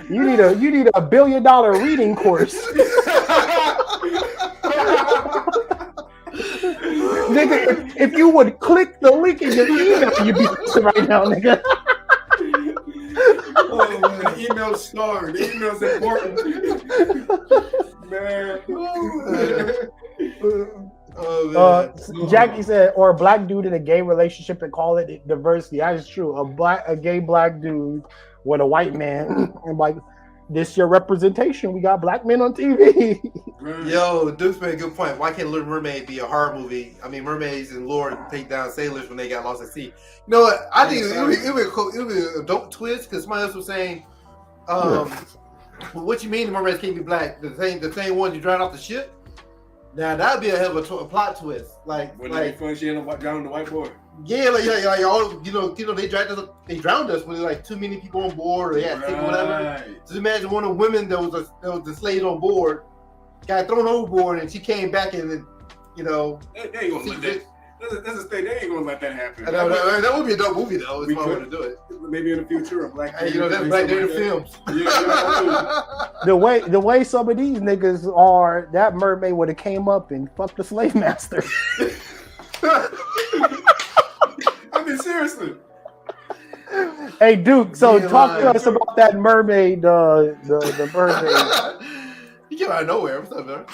You need a $1 billion reading course. Nigga, if you would click the link in your email, you'd be right now, nigga. Oh man, the email's star. The email's important. Man. Oh, man. Jackie said, or a black dude in a gay relationship and call it diversity. That is true. A gay black dude with a white man. And like, this your representation. We got black men on TV. Yo, Duke's made a good point. Why can't Little Mermaid be a horror movie? I mean, mermaids and Lord take down sailors when they got lost at sea. You know what? I think it would be a dope twist because somebody else was saying, what you mean the mermaids can't be black? The same ones you drowned off the ship? Now that'd be a hell of a plot twist. Like when she ended up drowning the white boy. Yeah, like all you know, they drowned us when there like too many people on board or they had sick or whatever. Just imagine one of the women that was enslaved on board got thrown overboard and she came back and you know. They ain't gonna let that. That's the thing. They ain't gonna let that happen. That would be a dope movie though. If I were to do it, maybe in the future, a Black. Hey, you know, that's Black Narrative films. Yeah, the way some of these niggas are, that mermaid would have came up and fucked the slave master. I mean, seriously. Hey Duke, so Yeah, talk to right. us about that mermaid. The mermaid. You came out of nowhere. What's up, man?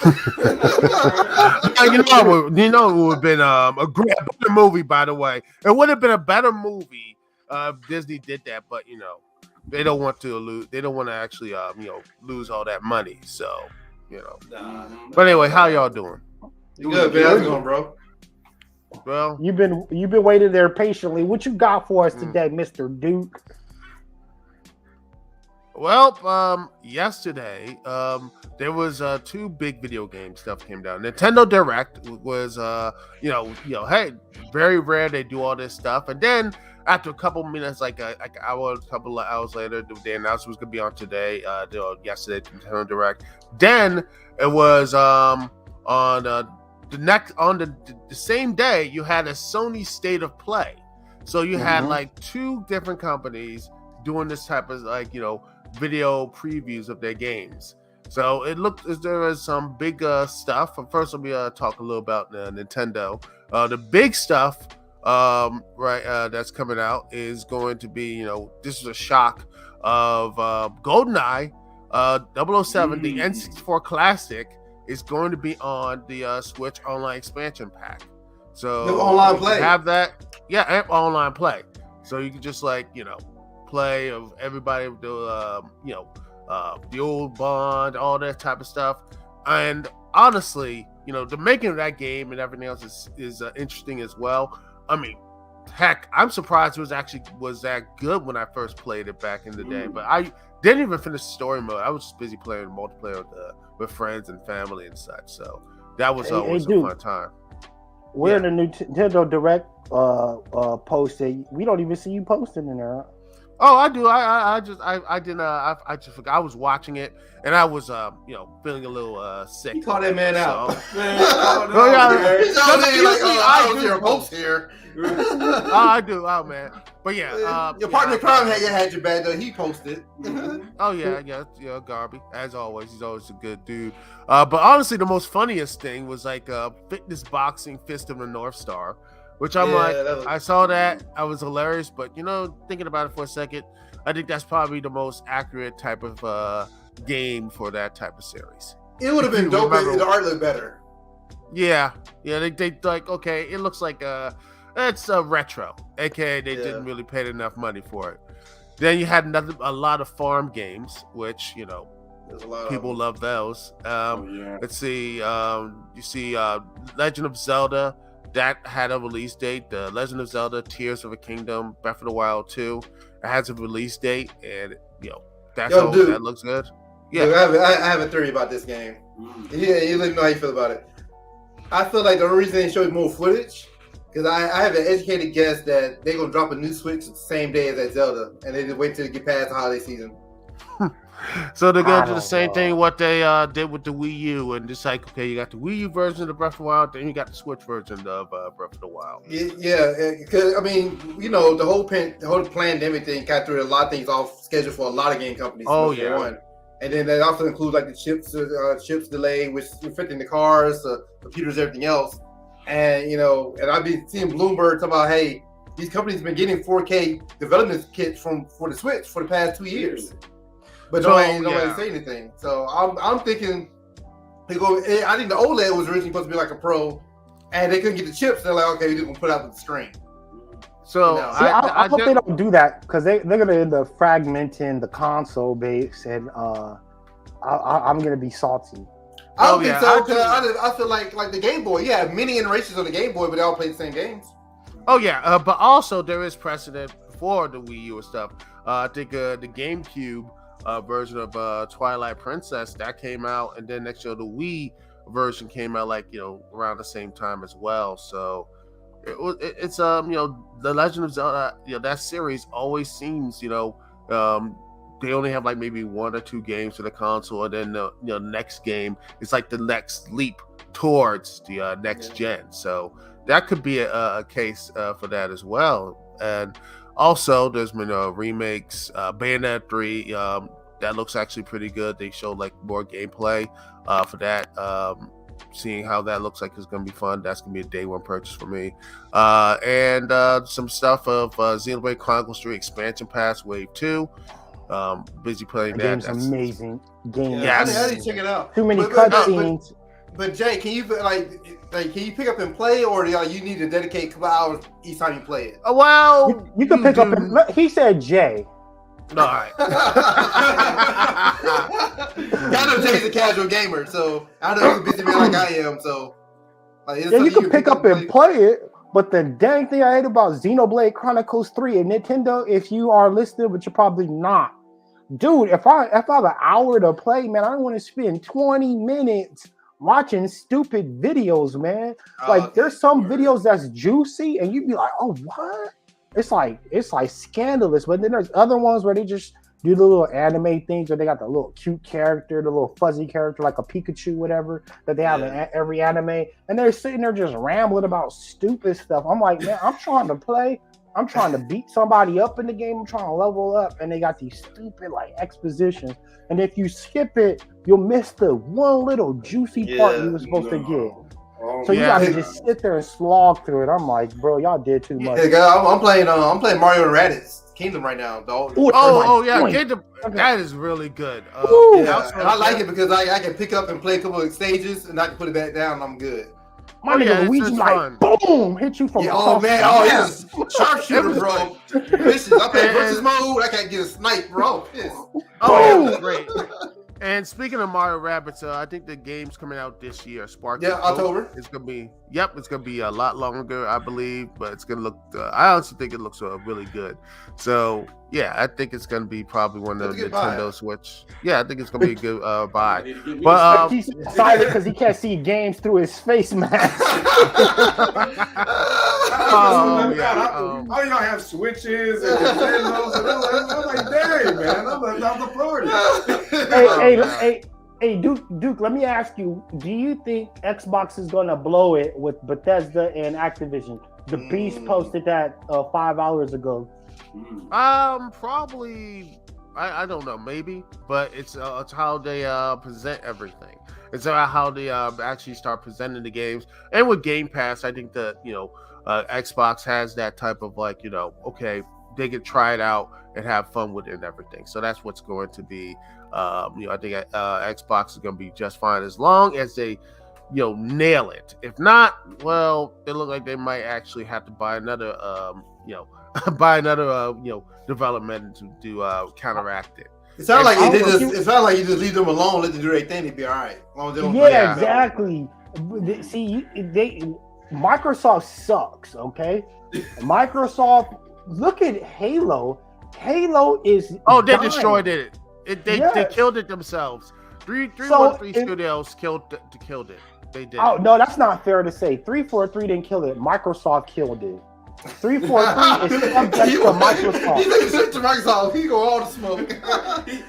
You know, it would have been a better movie. By the way, it would have been a better movie if Disney did that. But you know, they don't want to lose. They don't want to actually, lose all that money. So, you know. But anyway, how y'all doing? You good, man? How's it going, bro? Well, You've been waiting there patiently. What you got for us today, Mr. Duke? Well, yesterday, there was two big video game stuff came down. Nintendo Direct was, hey, very rare they do all this stuff, and then after a couple minutes, a couple of hours later, they announced it was gonna be on today. Yesterday, Nintendo Direct. Then it was on the same day you had a Sony State of Play. So you had like two different companies doing this type of video previews of their games. So it looked as there was some big stuff. First, let me talk a little about Nintendo. The big stuff, that's coming out is going to be, this is a shock of GoldenEye 007, the N64 Classic is going to be on the Switch Online Expansion Pack. So The online play. have that, and online play. So you can just play of everybody, the old Bond, all that type of stuff. And honestly, the making of that game and everything else is interesting as well. I mean, heck, I'm surprised it was that good when I first played it back in the day. But I didn't even finish the story mode. I was just busy playing multiplayer with friends and family and such. So that was always a fun time. We're in the Nintendo Direct post. We don't even see you posting in there. Oh, I do. I just forgot. I was watching it and I was feeling a little sick. You call that man out. Man, He's already like, I don't see your post here. I do. Oh man. But your partner in crime had your back though. He posted. Oh yeah, Garby. As always, he's always a good dude. But honestly, the most funniest thing was fitness boxing Fist of the North Star, which I saw that. I was hilarious. But thinking about it for a second, I think that's probably the most accurate type of game for that type of series. It would have been dope if the art looked better. Yeah. They okay. It looks like it's retro, aka they didn't really pay enough money for it. Then you had a lot of farm games, which people love those. Let's see. You see, Legend of Zelda that had a release date. The Legend of Zelda: Tears of a Kingdom, Breath of the Wild 2. It has a release date, and that looks good. Yeah, dude, I have a theory about this game. Yeah, you let me know how you feel about it. I feel like the only reason they showed more footage. Because I have an educated guess that they're going to drop a new Switch the same day as that Zelda. And they just wait till they get past the holiday season. So they're going to do the same thing what they did with the Wii U. And just okay, you got the Wii U version of Breath of the Wild, then you got the Switch version of Breath of the Wild. Yeah, because, the whole pandemic thing kind of threw a lot of things off schedule for a lot of game companies. Oh, yeah. And then that also includes the chips delay, which affecting the cars, the computers, everything else. And and I've been seeing Bloomberg talking about, hey, these companies have been getting 4K development kits for the Switch for the past 2 years, but nobody say anything. So I'm thinking, I think the OLED was originally supposed to be like a Pro, and they couldn't get the chips. They're like, okay, we're just gonna put it out with the screen. So I hope they don't do that because they're gonna end up fragmenting the console base, and I'm gonna be salty. I don't think so, because I feel like the Game Boy, many iterations of the Game Boy, but they all play the same games. Oh, yeah, but also there is precedent for the Wii U and stuff. I think the GameCube version of Twilight Princess, that came out, and then next year the Wii version came out around the same time as well. So it's the Legend of Zelda, that series always seems, they only have like maybe 1 or 2 games for the console, and then the next game is like the next leap towards the next gen. So that could be a case for that as well. And also, there's been remakes. Bayonetta 3, that looks actually pretty good. They showed like more gameplay for that. Seeing how that looks like is going to be fun. That's going to be a day one purchase for me. And some stuff of Xenoblade Chronicles 3 Expansion Pass Wave 2. Busy playing that. Game's amazing. Game. Yeah, how do you check it out? Too many cutscenes. But Jay, can you can you pick up and play, or you need to dedicate a couple hours each time you play it? Well, you can pick up and he said Jay. All right. I know Jay's a casual gamer, so I know he's a busy man like I am. So you can pick up and play it. But the dang thing I hate about Xenoblade Chronicles 3 and Nintendo, if you are listening, but you're probably not, dude. If I have an hour to play, man, I don't want to spend 20 minutes watching stupid videos, man. Like there's some videos that's juicy, and you'd be like, oh, what? It's like scandalous. But then there's other ones where they just do the little anime things where they got the little cute character, the little fuzzy character like a Pikachu, whatever, that they have in every anime. And they're sitting there just rambling about stupid stuff. I'm like, man, I'm trying to play. I'm trying to beat somebody up in the game. I'm trying to level up. And they got these stupid like expositions. And if you skip it, you'll miss the one little juicy part you were supposed to get. So you gotta just sit there and slog through it. I'm like, bro, y'all did too much. I'm playing Mario and Rabbids Kingdom right now, dog. Kingdom. That is really good. And I like it because I can pick up and play a couple of stages, and I can put it back down, and I'm good. My nigga Luigi like boom, hit you from he's sharpshooter, bro. Vicious. I play versus mode. I can't get a snipe, bro. That's great. And speaking of Mario Rabbids, I think the game's coming out this year. Spark. Yeah, October. It's gonna be. Yep, it's gonna be a lot longer, I believe, but it's gonna look. I honestly think it looks really good. So yeah, I think it's gonna be probably one of the Nintendo Switch. Yeah, I think it's gonna be a good buy. But he's excited because he can't see games through his face mask. How you gonna have switches and Nintendos? I'm like, dang, man, I'm the Florida. Hey, Duke, let me ask you, do you think Xbox is going to blow it with Bethesda and Activision? The Beast posted that 5 hours ago. Probably, I don't know, maybe, but it's how they present everything. It's how they actually start presenting the games. And with Game Pass, I think that, Xbox has that type of okay, they can try it out and have fun with it and everything. So that's what's going to be. I think Xbox is going to be just fine as long as they, nail it. If not, well, it looks like they might actually have to buy another, development to counteract it. It sounds like you just leave them alone, let them do their thing, they'd be all right. Exactly. See, Microsoft sucks. Okay, Microsoft. Look at Halo. Halo is. Oh, they destroyed it. They killed it themselves. 343 Studios killed it. They did. Oh no, that's not fair to say. 343 didn't kill it. Microsoft killed it. 343 is subject to Microsoft. He's subject to Microsoft. He go all the smoke.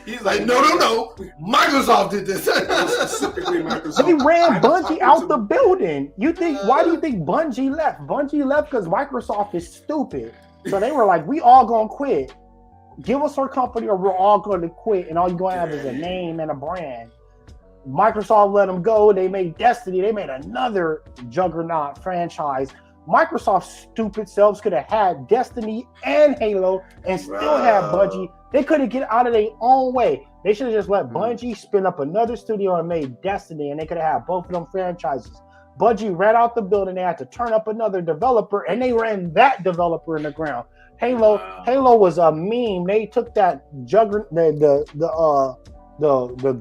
He's like, no. Microsoft did this. Specifically Microsoft. They ran Bungie out the building. Why do you think Bungie left? Bungie left because Microsoft is stupid. So they were like, we all gonna quit. Give us our company or we're all going to quit, and all you're going to have is a name and a brand. Microsoft let them go. They made Destiny. They made another juggernaut franchise. Microsoft's stupid selves could have had Destiny and Halo and still have Bungie. They couldn't get out of their own way. They should have just let Bungie spin up another studio and made Destiny, and they could have had both of them franchises. Bungie ran out the building. They had to turn up another developer, and they ran that developer in the ground. Halo was a meme. They took that the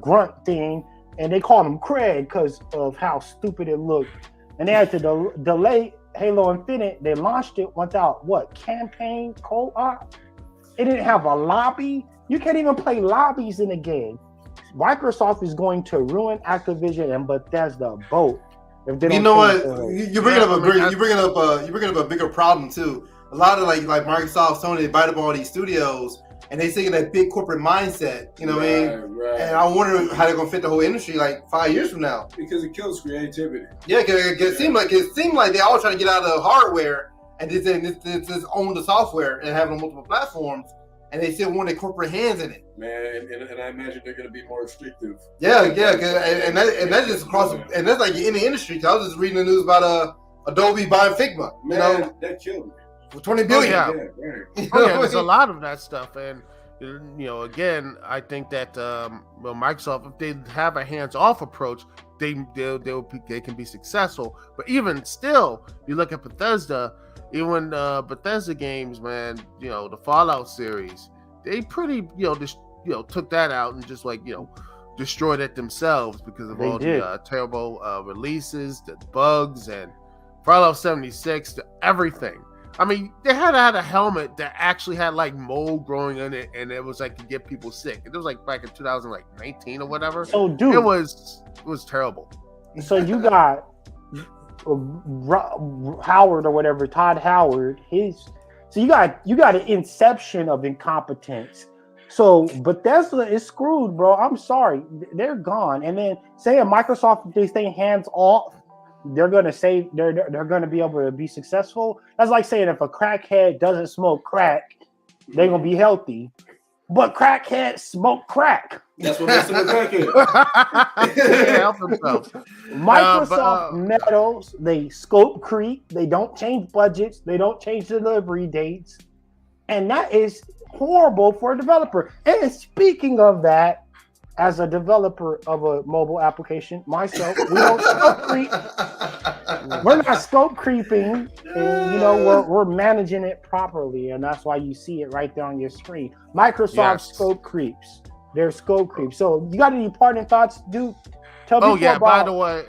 grunt thing, and they called him Craig because of how stupid it looked. And they had to delay Halo Infinite. They launched it without campaign co-op. It didn't have a lobby. You can't even play lobbies in the game. Microsoft is going to ruin Activision and Bethesda both. If they don't, you know what? You're bringing up a bigger problem too. A lot of like Microsoft, Sony, they bite up all these studios, and they taking that big corporate mindset. You know what I mean? Right. And I wonder how they're gonna fit the whole industry like 5 years from now. Because it kills creativity. Yeah, because it seemed like they all trying to get out of the hardware and just own the software and have it on multiple platforms, and they still want their corporate hands in it. Man, and I imagine they're going to be more restrictive. Yeah, and that's just across, and that's like in the industry. 'Cause I was just reading the news about Adobe buying Figma. Man, You know, that killed me. for $20 billion. yeah. Right. Oh, yeah, there's a lot of that stuff, and again, I think that Microsoft, if they have a hands-off approach, they can be successful. But even still, you look at Bethesda, even Bethesda games, man, the Fallout series, they pretty took that out and just destroyed it themselves because of all the terrible releases, the bugs, and Fallout 76, everything. I mean, they had a helmet that actually had like mold growing in it, and it was like to get people sick. It was like back in 2019 or whatever. So, dude, it was terrible. So you got Howard or whatever, Todd Howard. So you got an inception of incompetence. So Bethesda is screwed, bro. I'm sorry, they're gone. And then saying Microsoft, if they stay hands off, they're gonna say they're gonna be able to be successful. That's like saying if a crackhead doesn't smoke crack, they're gonna be healthy. But crackheads smoke crack. That's what makes them a crackhead. They can't help themselves. Microsoft meddles, they scope creep, they don't change budgets, they don't change delivery dates, and that is horrible for a developer. And speaking of that, as a developer of a mobile application, myself, we don't scope creep. We're not scope creeping, and we're managing it properly, and that's why you see it right there on your screen. Microsoft scope creeps. They're scope creeps. So you got any parting thoughts, dude? Tell people about, by the way,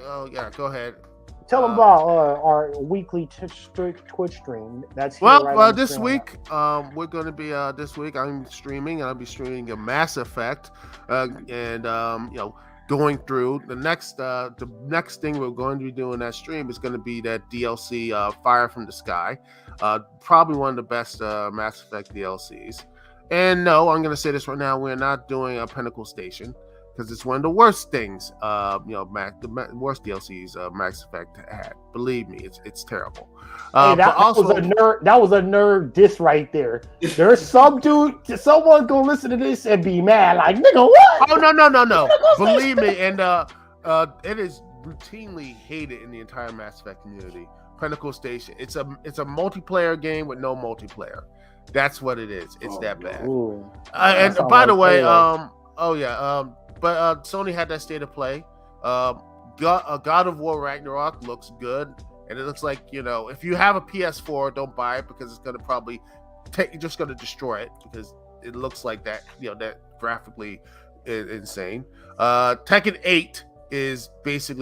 go ahead. Tell them about our weekly Twitch stream. That's here right on the this screen. week we're going to be this week I'm streaming, and I'll be streaming a Mass Effect, and going through the next thing we're going to be doing that stream is going to be that DLC Fire from the Sky, probably one of the best Mass Effect DLCs. And no, I'm going to say this right now, we're not doing a Pinnacle Station, because it's one of the worst things, the worst DLCs Mass Effect had. Believe me, it's terrible. That was a nerd diss right there. There's someone's gonna listen to this and be mad, like, nigga, what? Oh no! Believe me, and it is routinely hated in the entire Mass Effect community. Pinnacle Station. It's a multiplayer game with no multiplayer. That's what it is. It's that bad. And by the way, but Sony had that state of play. God of War Ragnarok looks good, and it looks like, if you have a PS4, don't buy it, because it's gonna probably you're just gonna destroy it, because it looks like that. That graphically is insane. Tekken 8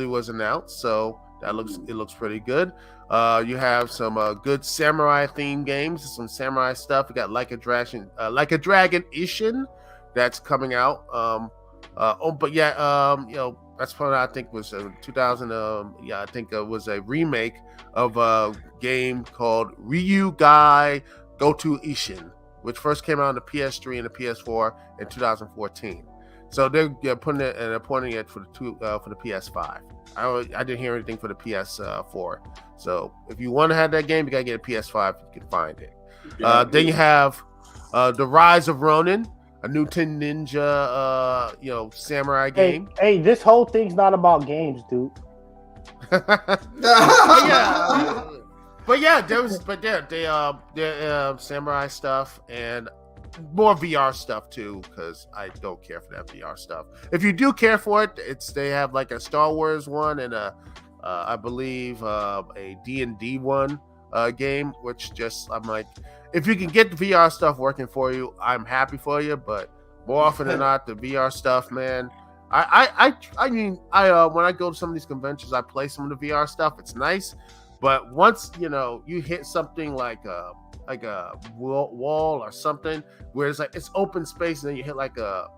was announced, so it looks pretty good. You have some good samurai themed games, some samurai stuff. You got Like a Dragon Ishin that's coming out. That's probably, I think, was 2000. I think it was a remake of a game called Ryu Gai Goto Ishin, which first came out on the PS3 and the PS4 in 2014. So they're putting it and appointing it for the PS5. I didn't hear anything for the PS4. So if you want to have that game, you gotta get a PS5. You can find it. Then you have The Rise of Ronin, a new Ten Ninja, samurai game. Hey, this whole thing's not about games, dude. They're samurai stuff and more VR stuff too, because I don't care for that VR stuff. If you do care for it, they have like a Star Wars one and I believe a D&D one game, which I'm like, if you can get the VR stuff working for you, I'm happy for you. But more often than not, the VR stuff, man, I mean, when I go to some of these conventions, I play some of the VR stuff. It's nice, but once you hit something like a wall or something where it's like it's open space, and then you hit like a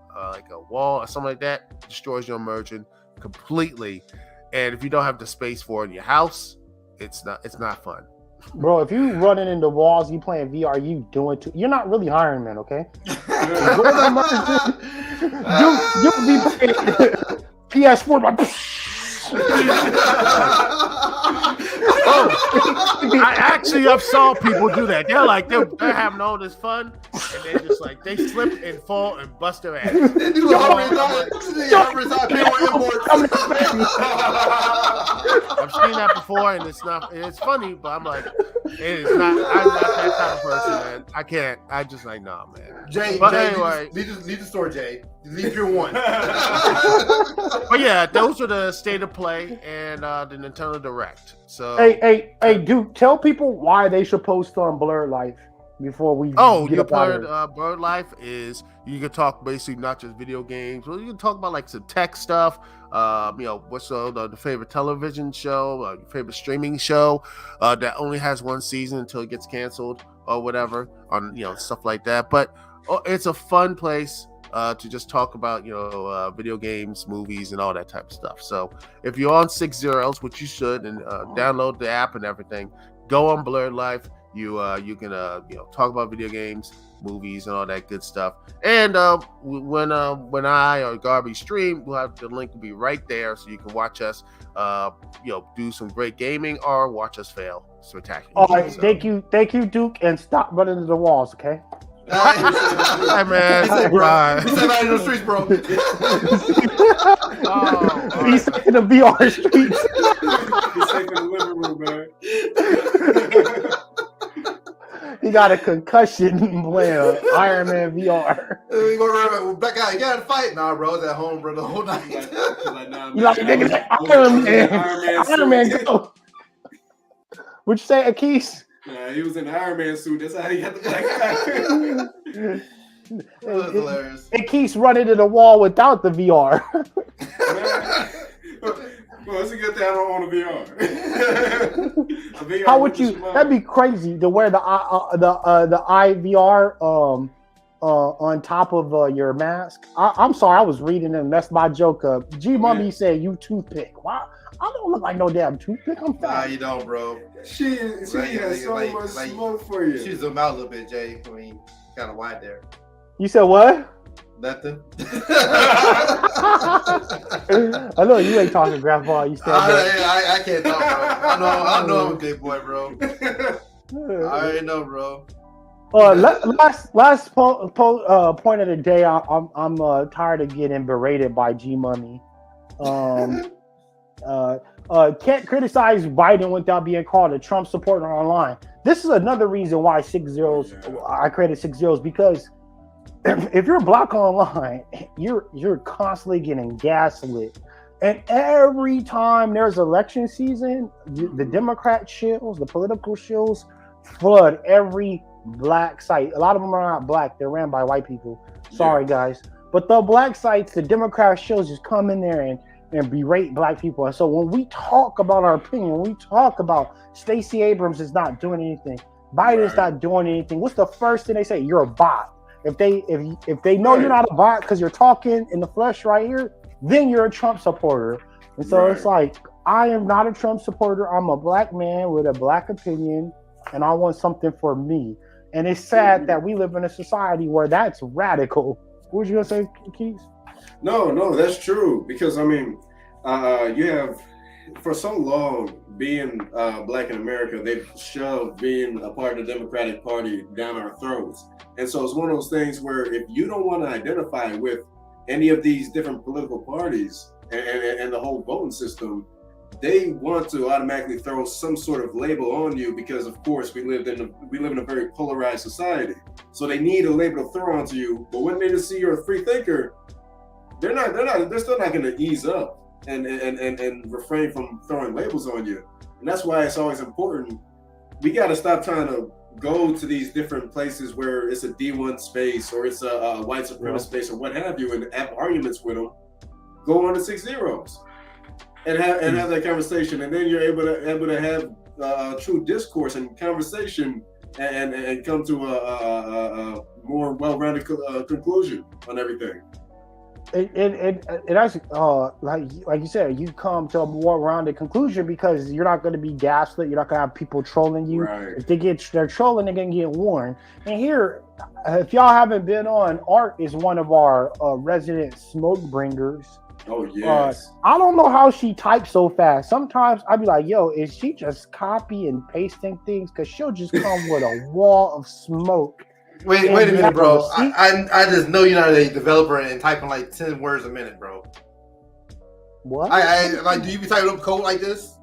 wall or something like that, it destroys your immersion completely. And if you don't have the space for it in your house, it's not fun. Bro, if you running into walls, you playing VR, you doing too. You're not really Iron Man, okay? You'll be playing PS4 like. I actually have saw people do that. They're like they're having all this fun, and they just like they slip and fall and bust their ass. They do the I've seen that before, and it's not. It's funny, but I'm like, it is not. I'm not that type of person, man. I can't. I just like, nah, man. Jay, But Jay, anyway. leave the store, Jay. Leave your one. But yeah, those are the state of play and the Nintendo Direct. So Hey, Duke, tell people why they should post on Blurred Life before we. Oh, get your up out of here. Bird Life is you can talk basically not just video games, but you can talk about like some tech stuff. What's the favorite television show, your favorite streaming show that only has one season until it gets canceled or whatever, on stuff like that. But it's a fun place to just talk about video games, movies, and all that type of stuff. So if you're on 6 Zeros, which you should, and download the app and everything, go on Blurred Life. You can talk about video games, movies, and all that good stuff. And when I or Garby stream, we'll have the link will be right there, so you can watch us do some great gaming or watch us fail spectacular. All right, thank you, Duke, and stop running into the walls, okay? Hi, man. He said, bro. Bye. He said, out in the streets, bro. He's in the VR streets. He's taking the living room, man. He got a concussion playing Iron Man VR. We go around back out. You got to fight. Nah, bro. I was at home, bro, the whole night. You like niggas like Iron Man go. What'd you say, Akis? Nah, he was in the Iron Man suit. That's how he got the black eye. That was hilarious. Akis running to the wall without the VR. Well, it's a good thing I don't own a VR. A VR How would you? That'd be crazy to wear the IVR on top of your mask. I'm sorry, I was reading and messed my joke up. G Mummy said you toothpick. Why? I don't look like no damn toothpick. I'm Nah, fat. you don't, bro. She has so much smoke for you. She zoom out a little bit, Jay. I mean, kind of wide there. You said what? Nothing. I know you ain't talking grandpa. You said I can't talk, bro. I know I'm a big boy, bro. I already know, bro. Last point of the day. I'm tired of getting berated by G Money. Can't criticize Biden without being called a Trump supporter online. This is another reason why 6 Zeros. I created 6 Zeros because if you're black online, you're constantly getting gaslit, and every time there's election season, the Democrat shills, the political shills, flood every black site. A lot of them are not black; they're ran by white people. Sorry, guys, but the black sites, the Democrat shills, just come in there and berate black people. And so when we talk about our opinion, when we talk about Stacey Abrams is not doing anything, Biden's not doing anything, what's the first thing they say? You're a bot. If they know you're not a bot because you're talking in the flesh right here, then you're a Trump supporter. And so it's like, I am not a Trump supporter. I'm a black man with a black opinion, and I want something for me. And it's sad that we live in a society where that's radical. What was you gonna say, Keith? No, that's true. Because I mean, you have for so long being black in America, they've shoved being a part of the Democratic Party down our throats. And so it's one of those things where if you don't want to identify with any of these different political parties and the whole voting system, they want to automatically throw some sort of label on you because, of course, we live in a very polarized society. So they need a label to throw onto you. But when they just see you're a free thinker, they're still not going to ease up and refrain from throwing labels on you. And that's why it's always important. We got to stop trying to go to these different places where it's a D1 space or it's a white supremacist space or what have you, and have arguments with them. Go on to 6 Zeros and have that conversation, and then you're able to have true discourse and conversation and come to a more well-rounded conclusion on everything. it actually like you said, you come to a more rounded conclusion because you're not going to be gaslit. You're not going to have people trolling you. Right. If they're trolling, they're going to get warned. And here, if y'all haven't been on, Art is one of our resident smoke bringers. Oh yes. I don't know how she types so fast. Sometimes I'd be like, yo, is she just copy and pasting things? Because she'll just come with a wall of smoke. Wait a minute, bro. I just know you're not a developer and typing like 10 words a minute, bro. What? I like. Do you be typing up code like this?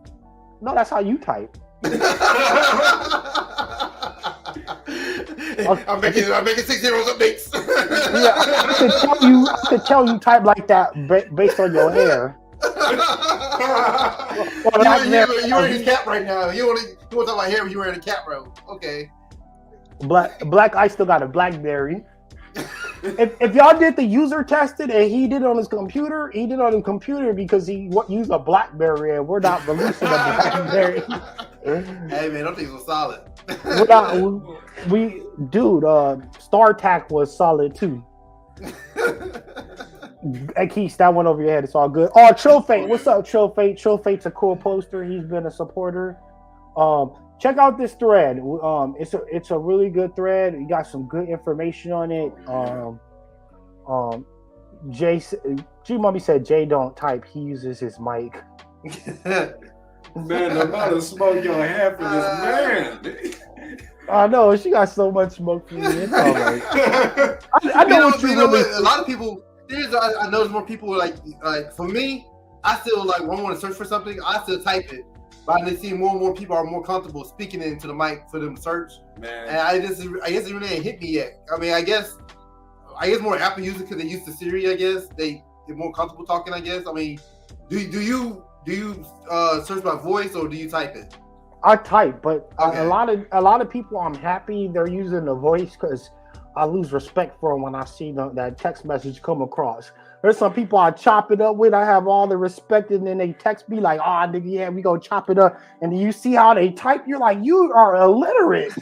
No, that's how you type. I'm making 6 zeros updates. Yeah, I could tell you type like that based on your hair. You're wearing a cap right now. You want to talk about hair when you're wearing a cap, bro? Okay. Black Ice still got a BlackBerry. if y'all did the user tested and he did it on his computer, because he used a BlackBerry and we're not releasing a BlackBerry. Hey man, those things were solid. StarTAC was solid too. Hey Keith, that went over your head. It's all good. Oh, Trillfate, what's up, Trillfate? Trillfate's a cool poster. He's been a supporter. Check out this thread. It's a really good thread. You got some good information on it. G Mummy said Jay don't type. He uses his mic. Man, the amount of smoke y'all have for this man. I know she got so much smoke for me. It's all right. I know what you really. A lot of people. I know more people like for me. I still like when I want to search for something. I still type it. But I see more and more people are more comfortable speaking into the mic for them to search. Man. And I guess it really ain't hit me yet. I mean, I guess more Apple users because they used to Siri. I guess they're more comfortable talking. I guess. I mean, do you search by voice or do you type it? I type, but okay. a lot of people, I'm happy they're using the voice because I lose respect for them when I see that text message come across. There's some people I chop it up with. I have all the respect, and then they text me like, "Oh, nigga, yeah, we gonna chop it up." And you see how they type. You're like, you are illiterate.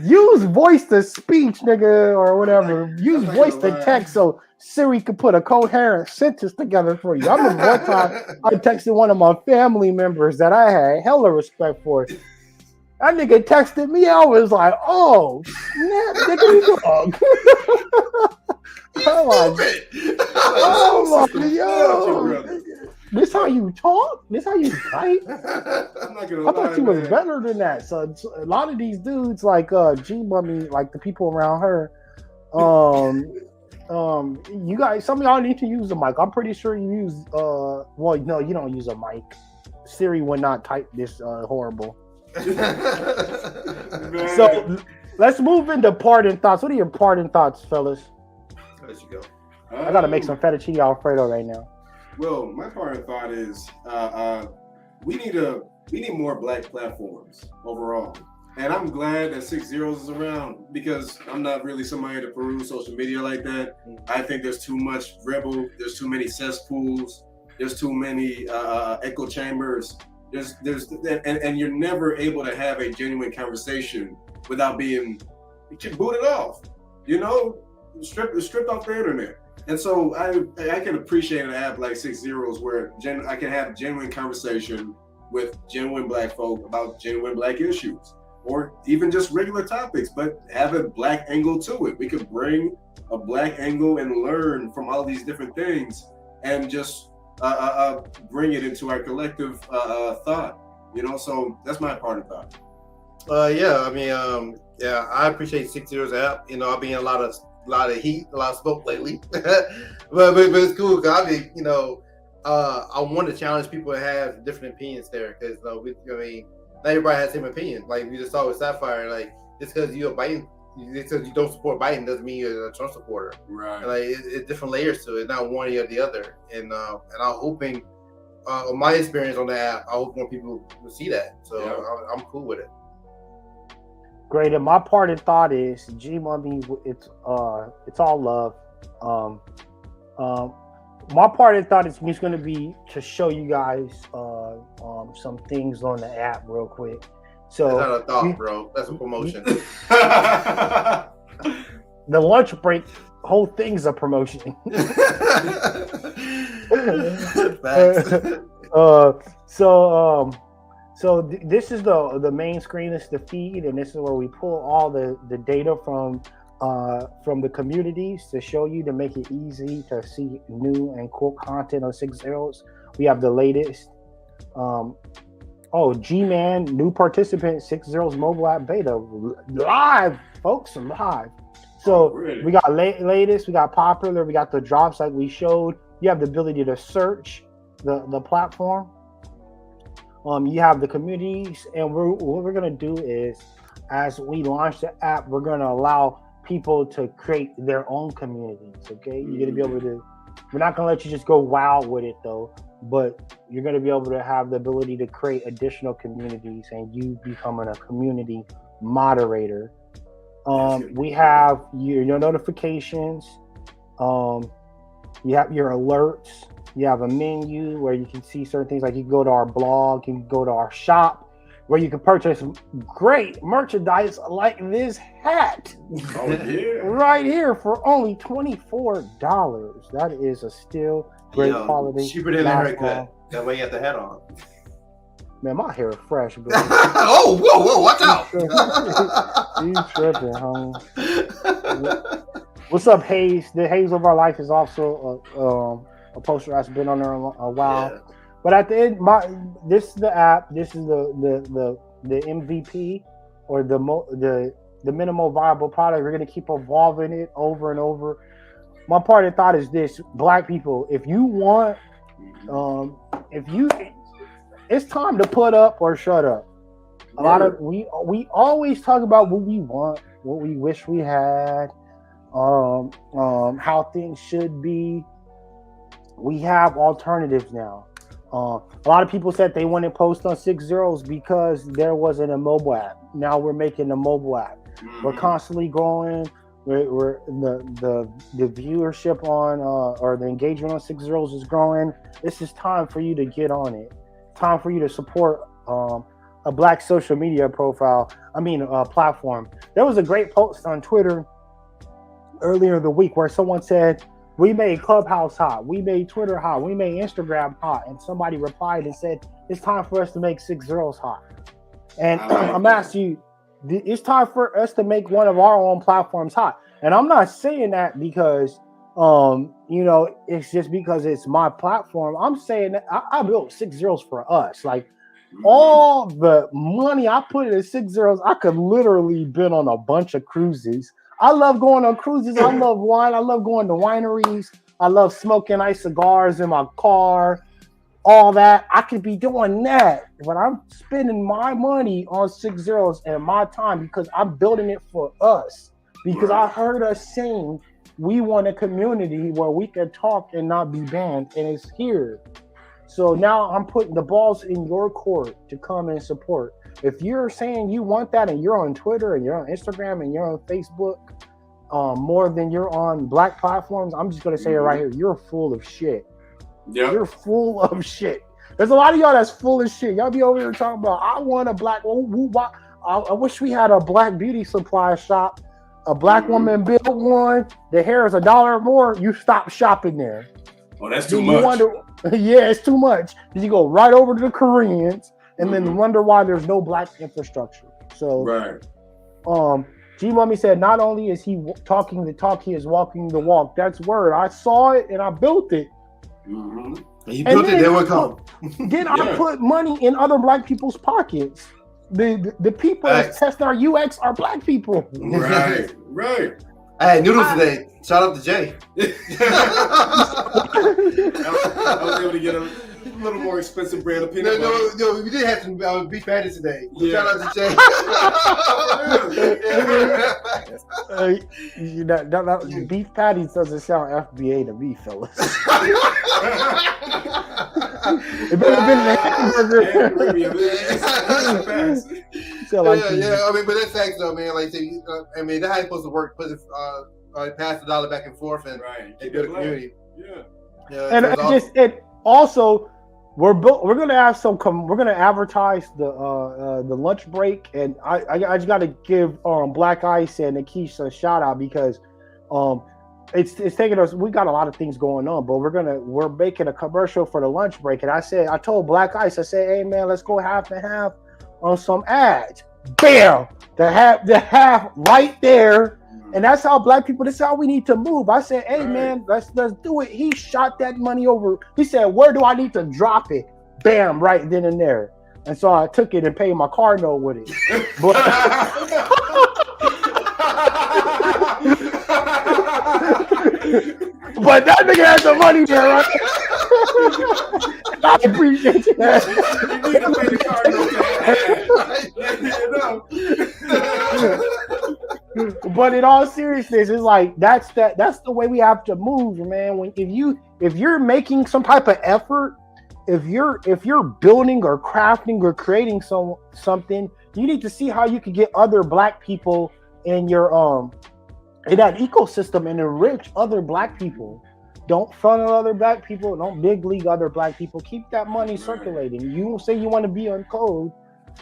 Use voice to speech, nigga, or whatever. Use voice to text so Siri could put a coherent sentence together for you. I remember one time I texted one of my family members that I had hella respect for. That nigga texted me. I was like, "Oh, snap, nigga, dog." Oh my, yo! This how you talk? This how you type? I thought you was better than that. So a lot of these dudes, like G Mummy, like the people around her, you guys, some of y'all need to use a mic. I'm pretty sure you use. Well, no, you don't use a mic. Siri would not type this horrible. So let's move into parting thoughts. What are your parting thoughts, fellas? There you go. I gotta make some fettuccine Alfredo right now. Well, my parting thought is we need more black platforms overall. And I'm glad that 6 Zeros is around because I'm not really somebody to peruse social media like that. I think there's too much rebel. There's too many cesspools. There's too many echo chambers. And you're never able to have a genuine conversation without being booted off. You know, stripped off the internet. And so I can appreciate an app like 6 Zeros where I can have genuine conversation with genuine black folk about genuine black issues, or even just regular topics, but have a black angle to it. We could bring a black angle and learn from all these different things and just bring it into our collective thought, you know? So that's my part of thought. I appreciate 6 Zeros app. You know, I've been in a lot of heat, a lot of smoke lately, but it's cool because I mean, you know, I want to challenge people to have different opinions there because not everybody has the same opinion. Like we just saw with Sapphire, like just because you're Biden, because you don't support Biden doesn't mean you're a Trump supporter. Right. And, like it's different layers to it, not one or the other. And I'm hoping, my experience on the app, I hope more people will see that. So yeah. I'm cool with it. Great. And my parting thought is, G Mummy, it's all love. My parting thought is going to be to show you guys some things on the app real quick. So that's not a thought, bro. That's a promotion. The lunch break whole thing's a promotion. So this is the main screen. This is the feed, and this is where we pull all the data from the communities to show you, to make it easy to see new and cool content on 6 Zeros. We have the latest. G-Man, new participant, 6 Zeros mobile app beta, live, folks, live. So we got latest, we got popular, we got the drops like we showed. You have the ability to search the platform. You have the communities, and what we're gonna do is, as we launch the app, we're gonna allow people to create their own communities. Okay, you're gonna be able to. We're not gonna let you just go wild with it though, but you're gonna be able to have the ability to create additional communities, and you becoming a community moderator. We have your notifications. You have your alerts. You have a menu where you can see certain things, like you can go to our blog, you can go to our shop, where you can purchase great merchandise like this hat. Oh, yeah. Right here for only $24. That is a still great quality. Cheaper than a haircut. That way you have the hat on. Man, my hair is fresh, bro. Oh, whoa, watch out. You tripping, homie. What's up, Hayes? The Hayes of Our Life is also a poster that's been on there a while. Yeah. But at the end, this is the app. This is the MVP, or the minimal viable product. We're gonna keep evolving it over and over. My part of thought is this: Black people, if you want, it's time to put up or shut up. A lot of we always talk about what we want, what we wish we had, how things should be. We have alternatives now. A lot of people said they wouldn't post on 6 Zeros because there wasn't a mobile app. Now we're making a mobile app. We're constantly growing. We're the viewership on or the engagement on 6 Zeros is growing. This is time for you to get on it. Time for you to support a Black social media platform. There was a great post on Twitter earlier the week where someone said, we made Clubhouse hot, we made Twitter hot, we made Instagram hot, and somebody replied and said, it's time for us to make 6 Zeros hot. And I'm asking you, it's time for us to make one of our own platforms hot. And I'm not saying that because it's just because it's my platform. I'm saying that I built 6 Zeros for us. Like, all the money I put in 6 Zeros, I could literally been on a bunch of cruises. I love going on cruises. I love wine. I love going to wineries. I love smoking nice cigars in my car. All that. I could be doing that, but I'm spending my money on 6 Zeros and my time because I'm building it for us. Because I heard us saying we want a community where we can talk and not be banned, and it's here. So now I'm putting the balls in your court to come and support. If you're saying you want that and you're on Twitter and you're on Instagram and you're on Facebook more than you're on Black platforms, I'm just going to say it right here. You're full of shit. Yep. You're full of shit. There's a lot of y'all that's full of shit. Y'all be over here talking about, I want a Black, I wish we had a Black beauty supply shop. A Black woman built one. The hair is $1 more. You stop shopping there. Oh, that's too much. Yeah, it's too much. You go right over to the Koreans and then wonder why there's no Black infrastructure. So, G Mummy said, not only is he talking the talk, he is walking the walk. That's word. I saw it and I built it. Mm-hmm. You built it, there we come. Then I put money in other Black people's pockets. The people that test our UX are Black people. Right. I had noodles today. Shout out to Jay. I was able to get a little more expensive brand of peanut butter. No, we did have some beef patties today. Yeah. Shout out to Jay. Beef patties doesn't sound FBA to me, fellas. It better have been a hamburger. Yeah. I mean, but that's facts though, man. Like, I mean, that's how it's supposed to work. Pass the dollar back and forth and build a community. Yeah. And also, we're gonna have we're gonna advertise the lunch break, and I just got to give Black Ice and Nikisha a shout out because it's taking us. We got a lot of things going on, but we're making a commercial for the lunch break. And I told Black Ice, I said, hey man, let's go half and half on some ads. Bam, the half right there. And that's how black people. This is how we need to move. I said, hey man, let's do it. He shot that money over. He said, where do I need to drop it? Bam, right then and there. And so I took it and paid my car note with it. But but that nigga had the money there, right? I appreciate that. You need to pay the car note. But in all seriousness, it's like that's the way we have to move, man. If you're making some type of effort, if you're building or crafting or creating something, you need to see how you can get other black people in your in that ecosystem and enrich other black people. Don't funnel other black people. Don't big league other black people. Keep that money circulating. You say you want to be on code.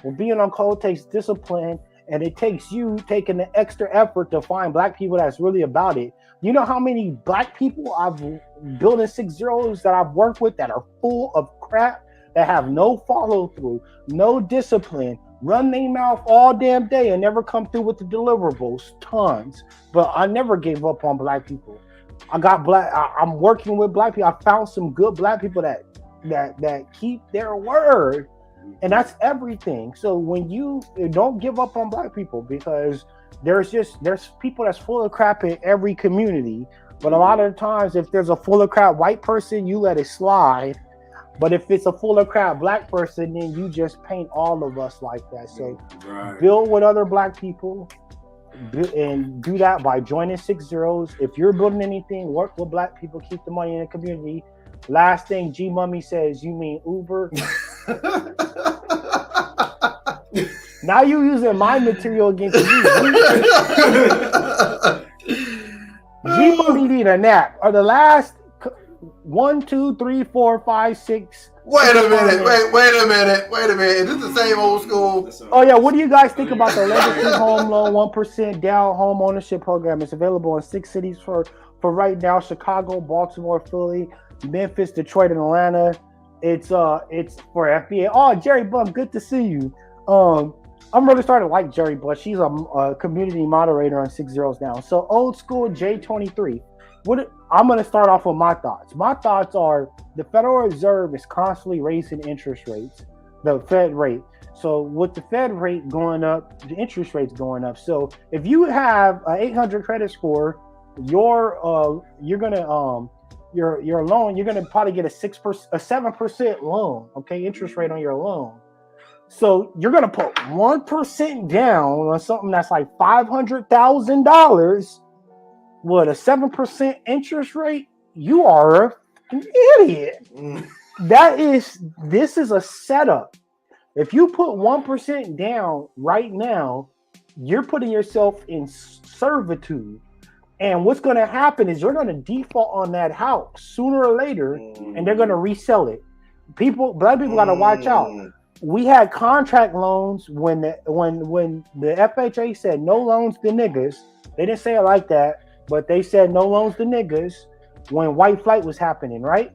Well, being on code takes discipline, and it takes you taking the extra effort to find black people that's really about it. You know how many black people I've built in 6-0s that I've worked with that are full of crap, that have no follow through, no discipline, run their mouth all damn day and never come through with the deliverables. Tons. But I never gave up on black people. I'm working with black people. I found some good black people that keep their word. And that's everything. So when you don't give up on black people, because there's people that's full of crap in every community. But a lot of the times, if there's a full of crap white person, you let it slide. But if it's a full of crap black person, then you just paint all of us like that. So build with other black people, and do that by joining 6-0s. If you're building anything, work with black people, keep the money in the community. Last thing G Mummy says, you mean Uber? Now you using my material against me. G Mummy need a nap. Or the last 1, 2, 3, 4, 5, 6. Wait a minute. Is this the same old school? Oh yeah, what do you guys think about the Legacy Home Loan 1% down home ownership program? It's available in 6 cities for right now: Chicago, Baltimore, Philly, Memphis, Detroit, and Atlanta. It's for FBA. Oh, Jerry Buck, good to see you. I'm really starting to like Jerry Buck. She's a community moderator on 6-0s now. So old school J23. I'm going to start off with my thoughts. My thoughts are the Federal Reserve is constantly raising interest rates, the Fed rate. So with the Fed rate going up, the interest rate's going up. So if you have an 800 credit score, your loan, you're gonna probably get a 7% loan, okay, interest rate on your loan. So you're gonna put 1% down on something that's like $500,000 with a 7% interest rate. You are an idiot. This is a setup. If you put 1% down right now, you're putting yourself in servitude. And what's going to happen is you're going to default on that house sooner or later, and they're going to resell it. Black people got to watch out. We had contract loans when the FHA said no loans to niggas. They didn't say it like that, but they said no loans to niggas when white flight was happening, right?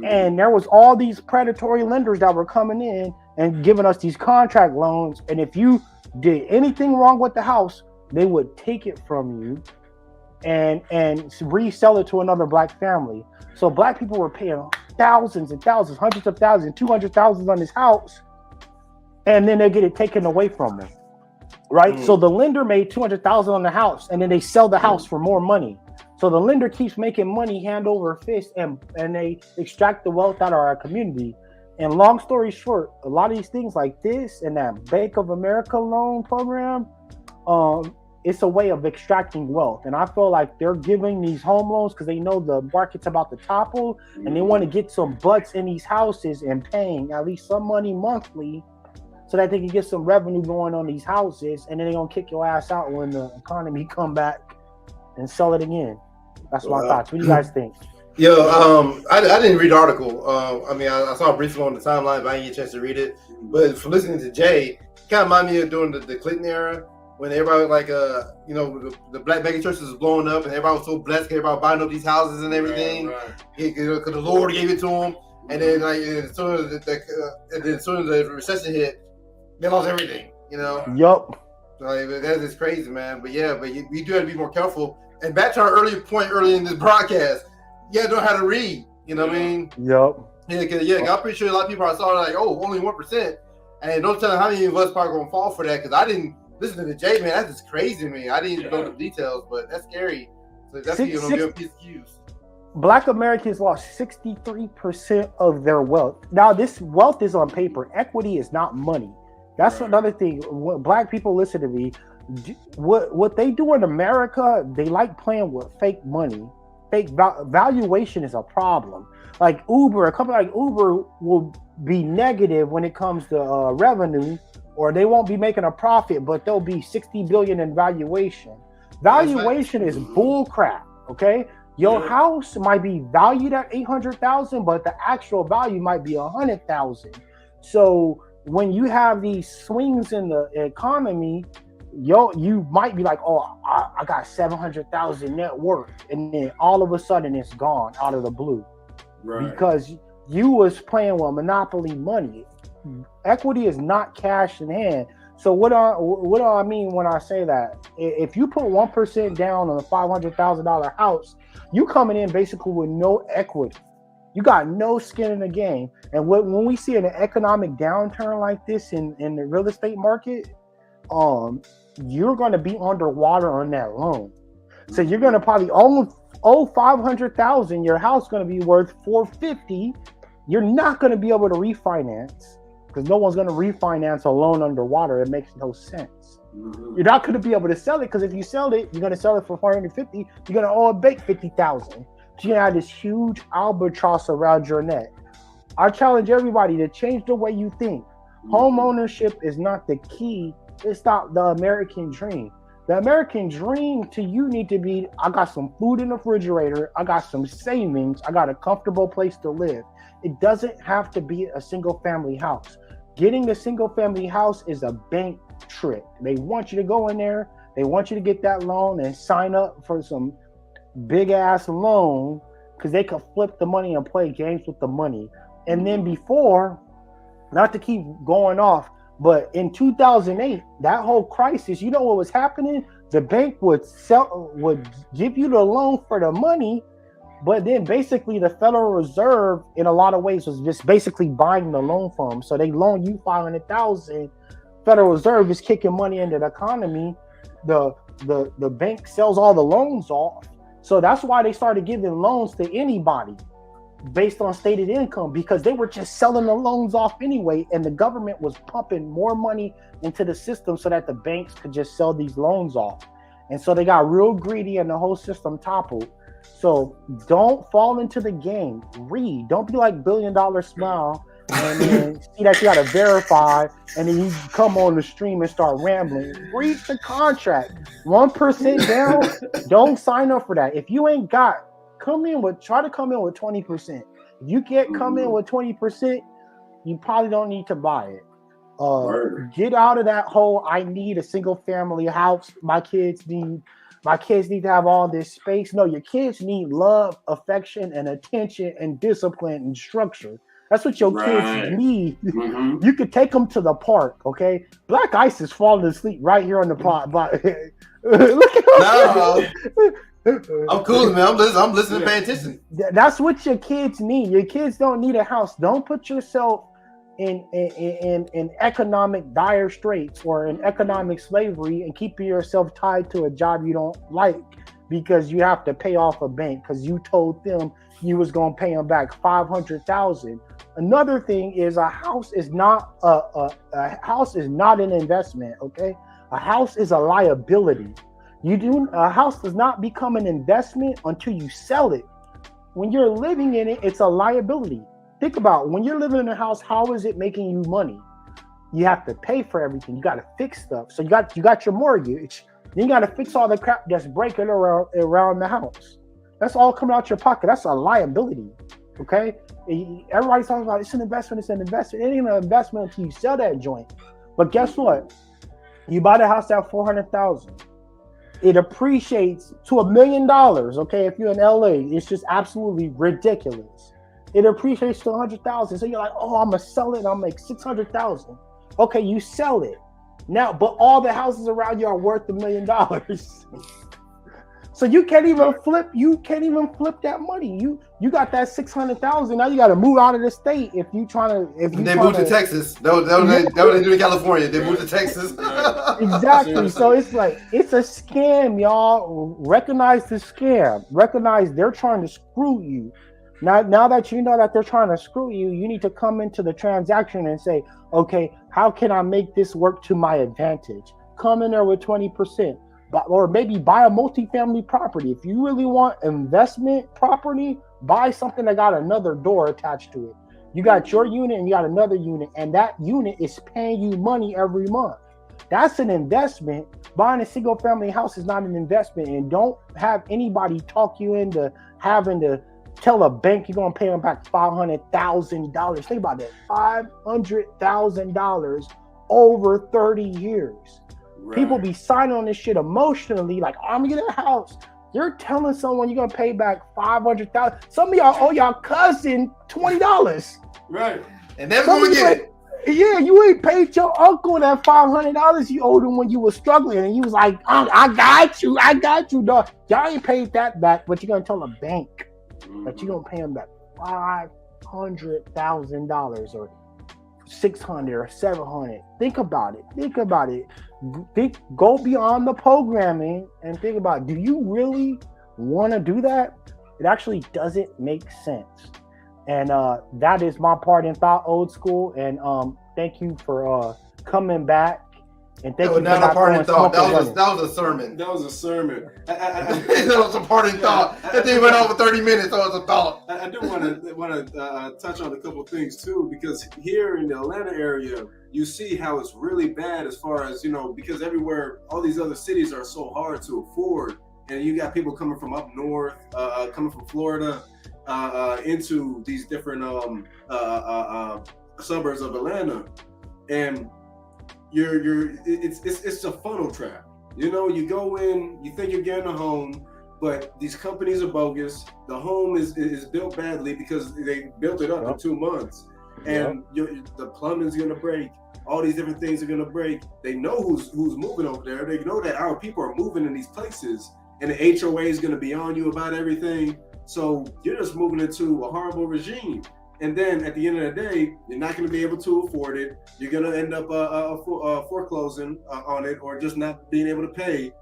And there was all these predatory lenders that were coming in and giving us these contract loans. And if you did anything wrong with the house, they would take it from you and resell it to another black family. So black people were paying thousands and thousands, hundreds of thousands, 200,000 on this house, and then they get it taken away from them, right? So the lender made 200,000 on the house, and then they sell the house for more money. So the lender keeps making money hand over fist, and they extract the wealth out of our community. And long story short, a lot of these things like this and that Bank of America loan program, it's a way of extracting wealth. And I feel like they're giving these home loans because they know the market's about to topple, and they want to get some butts in these houses and paying at least some money monthly so that they can get some revenue going on these houses, and then they're going to kick your ass out when the economy come back and sell it again. That's my thoughts. What do you guys think? Yo, I didn't read the article. I mean, I saw it briefly on the timeline, but I didn't get a chance to read it. But from listening to Jay, it kind of reminded me of during the Clinton era, when everybody like the black mega churches was blowing up and everybody was so blessed, everybody buying up these houses and everything, because the Lord gave it to them. And then as soon as the recession hit, they lost everything. Yup. Like, that is crazy, man. But yeah, we do have to be more careful. And back to our earlier point earlier in this broadcast, you gotta know how to read. You know what I mean? Yup. Yeah, I'm pretty sure a lot of people are like, oh, only 1%. And don't tell them how many of us probably gonna fall for that, because I didn't listen to Jay, man. That's just crazy to me. I didn't even know the details, but that's scary. So that's gonna give a piece of use. Black Americans lost 63% of their wealth. Now, this wealth is on paper. Equity is not money. That's another thing. When black people, listen to me. What they do in America, they like playing with fake money. Fake valuation is a problem. Like Uber, a company like Uber will be negative when it comes to revenue, or they won't be making a profit, but they'll be 60 billion in valuation. Valuation is bull crap. Okay. Your house might be valued at 800,000, but the actual value might be 100,000. So when you have these swings in the economy, you might be like, oh, I got 700,000 net worth, and then all of a sudden it's gone out of the blue, because you was playing with monopoly money. Equity is not cash in hand. So what do I mean when I say that? If you put 1% down on a $500,000 house, you coming in basically with no equity. You got no skin in the game. And when we see an economic downturn like this in the real estate market, you're going to be underwater on that loan. So you're going to probably owe 500,000. Your house is going to be worth 450. You're not going to be able to refinance, because no one's going to refinance a loan underwater. It makes no sense. You're not going to be able to sell it, because if you sell it, you're going to sell it for 450. You're going to owe a bank 50,000. So you're going to have this huge albatross around your neck. I challenge everybody to change the way you think. Home ownership is not the key. It's not the American dream. The American dream to you need to be, I got some food in the refrigerator, I got some savings, I got a comfortable place to live. It doesn't have to be a single family house. Getting a single family house is a bank trick. They want you to go in there, they want you to get that loan and sign up for some big ass loan, because they could flip the money and play games with the money. And then before, not to keep going off, but in 2008, that whole crisis, you know what was happening? The bank would give you the loan for the money, but then basically the Federal Reserve, in a lot of ways, was just basically buying the loan from them. So they loan you 500,000. Federal Reserve is kicking money into the economy. The bank sells all the loans off. So that's why they started giving loans to anybody based on stated income, because they were just selling the loans off anyway, and the government was pumping more money into the system so that the banks could just sell these loans off. And so they got real greedy and the whole system toppled. So don't fall into the game. Read. Don't be like $1 Billion Smile and then see that you got to verify, and then you come on the stream and start rambling. Read the contract. 1% down. Don't sign up for that. If you ain't got, try to come in with 20%. If you can't come in with 20%, you probably don't need to buy it. Get out of that whole, I need a single family house. My kids need to have all this space. No, your kids need love, affection, and attention, and discipline and structure. That's what your kids need. You could take them to the park, okay? Black Ice is falling asleep right here on the pod. Look at him. I'm cool, man. I'm listening, paying attention. That's what your kids need. Your kids don't need a house. Don't put yourself in economic dire straits or in economic slavery and keeping yourself tied to a job you don't like because you have to pay off a bank because you told them you was gonna pay them back 500,000. Another thing is a house is not an investment. Okay, a house is a liability. A house does not become an investment until you sell it. When you're living in it, it's a liability. Think about when you're living in a house, how is it making you money? You have to pay for everything. You got to fix stuff. So you got your mortgage. Then you got to fix all the crap that's breaking around the house. That's all coming out your pocket. That's a liability. Okay? Everybody's talking about it's an investment. It's an investment. It ain't an investment until you sell that joint. But guess what? You buy the house at $400,000. It appreciates to $1 million. Okay, if you're in LA, it's just absolutely ridiculous. It appreciates to 100,000. So you're like, oh, I'm gonna sell it. I'll make 600,000. Okay, you sell it now, but all the houses around you are worth $1 million. So you can't even flip. You can't even flip that money. You got that 600,000. Now you got to move out of the state if you trying to. If you they move to Texas, that what they do in California. They move to Texas. Exactly. So it's like it's a scam, y'all. Recognize the scam. Recognize they're trying to screw you. Now that you know that they're trying to screw you, you need to come into the transaction and say, okay, how can I make this work to my advantage? Come in there with 20%. Or maybe buy a multifamily property. If you really want investment property, buy something that got another door attached to it. You got your unit and you got another unit, and that unit is paying you money every month. That's an investment. Buying a single family house is not an investment, and don't have anybody talk you into having to tell a bank you're gonna pay them back $500,000. Think about that, $500,000 over 30 years. Right. People be signing on this shit emotionally, like, I'm gonna get a house. You're telling someone you're gonna pay back $500,000. Some of y'all owe y'all cousin $20. Right. And never gonna get it. Yeah, you ain't paid your uncle that $500 you owed him when you were struggling, and you was like, I got you, dog. Y'all ain't paid that back, but you're gonna tell a bank that you're gonna pay him back $500,000 or $600 or $700. Think about it. Go beyond the programming and think about, do you really want to do that? It actually doesn't make sense. And that is my part in Thought Old School. And thank you for coming back. And thank you for not a part in thought. That was a sermon. That was a sermon. That was a part in thought. That thing went over 30 minutes. That was a thought. I do want to touch on a couple things too, because here in the Atlanta area, you see how it's really bad as far as, because everywhere, all these other cities are so hard to afford, and you got people coming from up north, coming from Florida, into these different suburbs of Atlanta, and it's a funnel trap. You go in, you think you're getting a home, but these companies are bogus. The home is built badly because they built it up in 2 months, and the plumbing's gonna break. All these different things are gonna break. They know who's moving over there. They know that our people are moving in these places, and the HOA is gonna be on you about everything. So you're just moving into a horrible regime. And then at the end of the day, you're not going to be able to afford it. You're going to end up foreclosing on it, or just not being able to pay.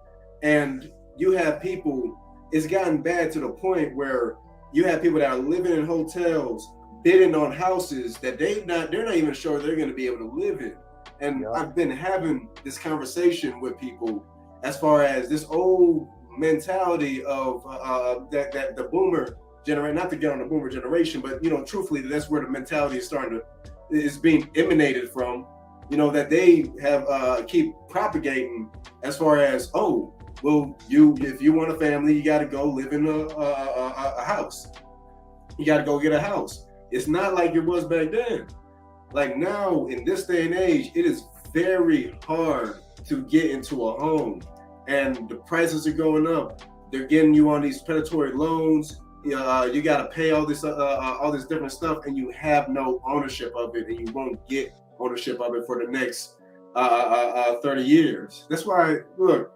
And you have people, it's gotten bad to the point where you have people that are living in hotels, bidding on houses that they're not even sure they're going to be able to live in. And I've been having this conversation with people as far as this old mentality of that the boomer generation, not to get on the boomer generation, but truthfully, that's where the mentality is being emanated from. That they have keep propagating as far as, oh, well, if you want a family, you got to go live in a house. You got to go get a house. It's not like it was back then. Like now, in this day and age, it is very hard to get into a home, and the prices are going up. They're getting you on these predatory loans. You got to pay all this different stuff, and you have no ownership of it, and you won't get ownership of it for the next 30 years. That's why, look,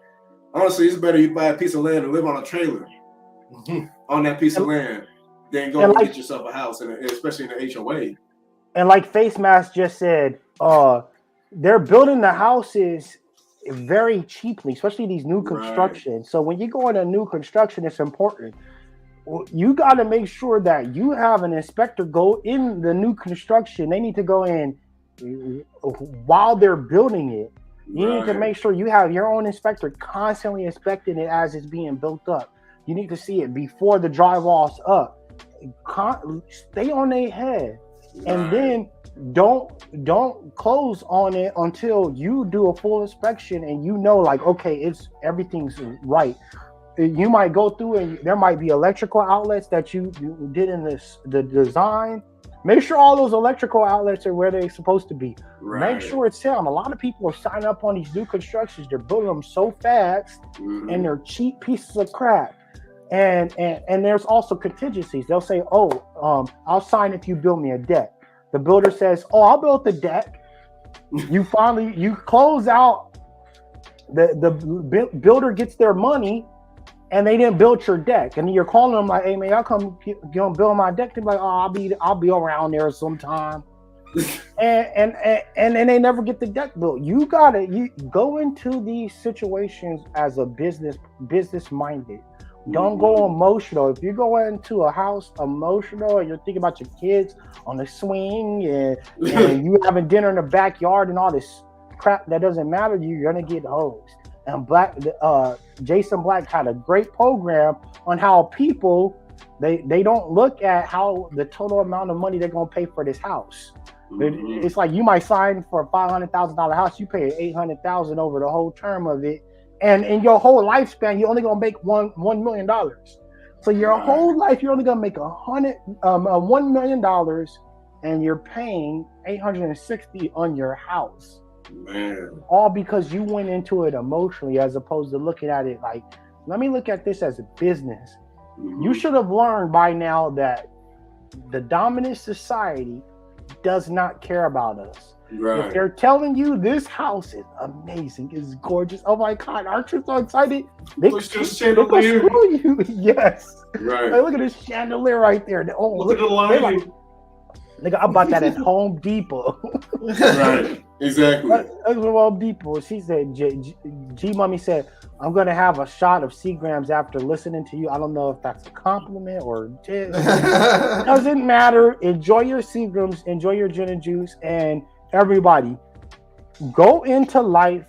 honestly, it's better you buy a piece of land and live on a trailer on that piece of land than go and get yourself a house, and especially in the HOA. And like Face Mask just said, they're building the houses very cheaply, especially these new construction. Right. So when you go into new construction, it's important. You got to make sure that you have an inspector go in the new construction. They need to go in while they're building it. You need to make sure you have your own inspector constantly inspecting it as it's being built up. You need to see it before the drywall's up. Stay on their head, and then don't close on it until you do a full inspection and like, okay, everything's right. You might go through and there might be electrical outlets that you did in the design Make sure all those electrical outlets are where they're supposed to be. Right. Make sure it's sound. A lot of people are signing up on these new constructions. They're building them so fast, and they're cheap pieces of crap. And there's also contingencies. They'll say, "Oh, I'll sign if you build me a deck." The builder says, "Oh, I'll build the deck." You close out. The builder gets their money, and they didn't build your deck. And you're calling them like, "Hey man, y'all come build my deck." They're like, "Oh, I'll be around there sometime." and they never get the deck built. You go into these situations as a business minded. Don't go emotional. If you go into a house emotional and you're thinking about your kids on the swing and you having dinner in the backyard and all this crap that doesn't matter to you, you're gonna get hosed. And Jason Black had a great program on how people they don't look at how the total amount of money they're gonna pay for this house. It's like you might sign for a $500,000 house, you pay $800,000 over the whole term of it. And in your whole lifespan, you're only gonna make $1 million. So your whole life, you're only gonna make $1 million, and you're paying $860,000 on your house. Man, all because you went into it emotionally, as opposed to looking at it like, let me look at this as a business. You should have learned by now that the dominant society does not care about us. right. If they're telling you this house is amazing, it's gorgeous, oh my God, aren't you so excited? They Look at this they chandelier. screw you. Yes. Right. Hey, look at this chandelier right there. Oh, Look at the lighting. Nigga, I bought that at Home Depot. Right. Exactly. That's Home Depot. She said, G Mommy said, I'm gonna have a shot of Seagrams after listening to you. I don't know if that's a compliment or doesn't matter. Enjoy your Seagrams, enjoy your gin and juice, and everybody go into life.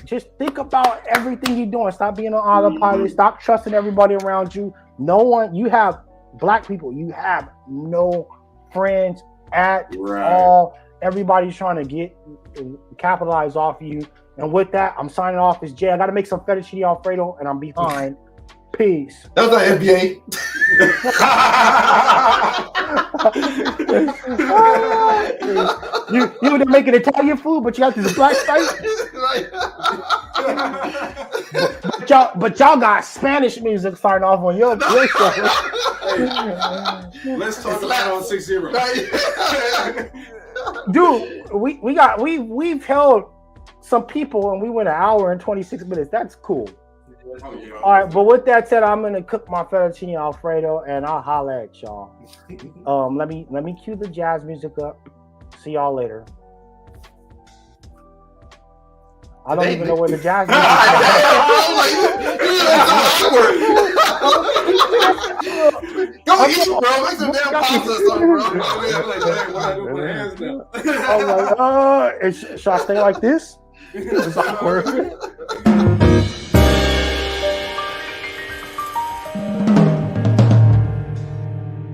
Just think about everything you're doing. Stop being on autopilot. Stop trusting everybody around you. No one. You have black people. You have no friends at all. Everybody's trying to capitalize off of you. And with that, I'm signing off as Jay. I got to make some fettuccine Alfredo, and I'm behind. Peace. That was not NBA. You were making Italian food, but you got this black spice. but y'all got Spanish music starting off on your show. Let's talk about on 6-0. Dude, we've held some people and we went 1 hour and 26 minutes. That's cool. Oh, yeah. All right, but with that said, I'm gonna cook my fettuccine Alfredo and I'll holler at y'all. Let me cue the jazz music up. See y'all later. I don't even know where the jazz music is. Go eat, bro. Make some damn pasta or something, bro. I'm like, should I stay like this? It's awkward.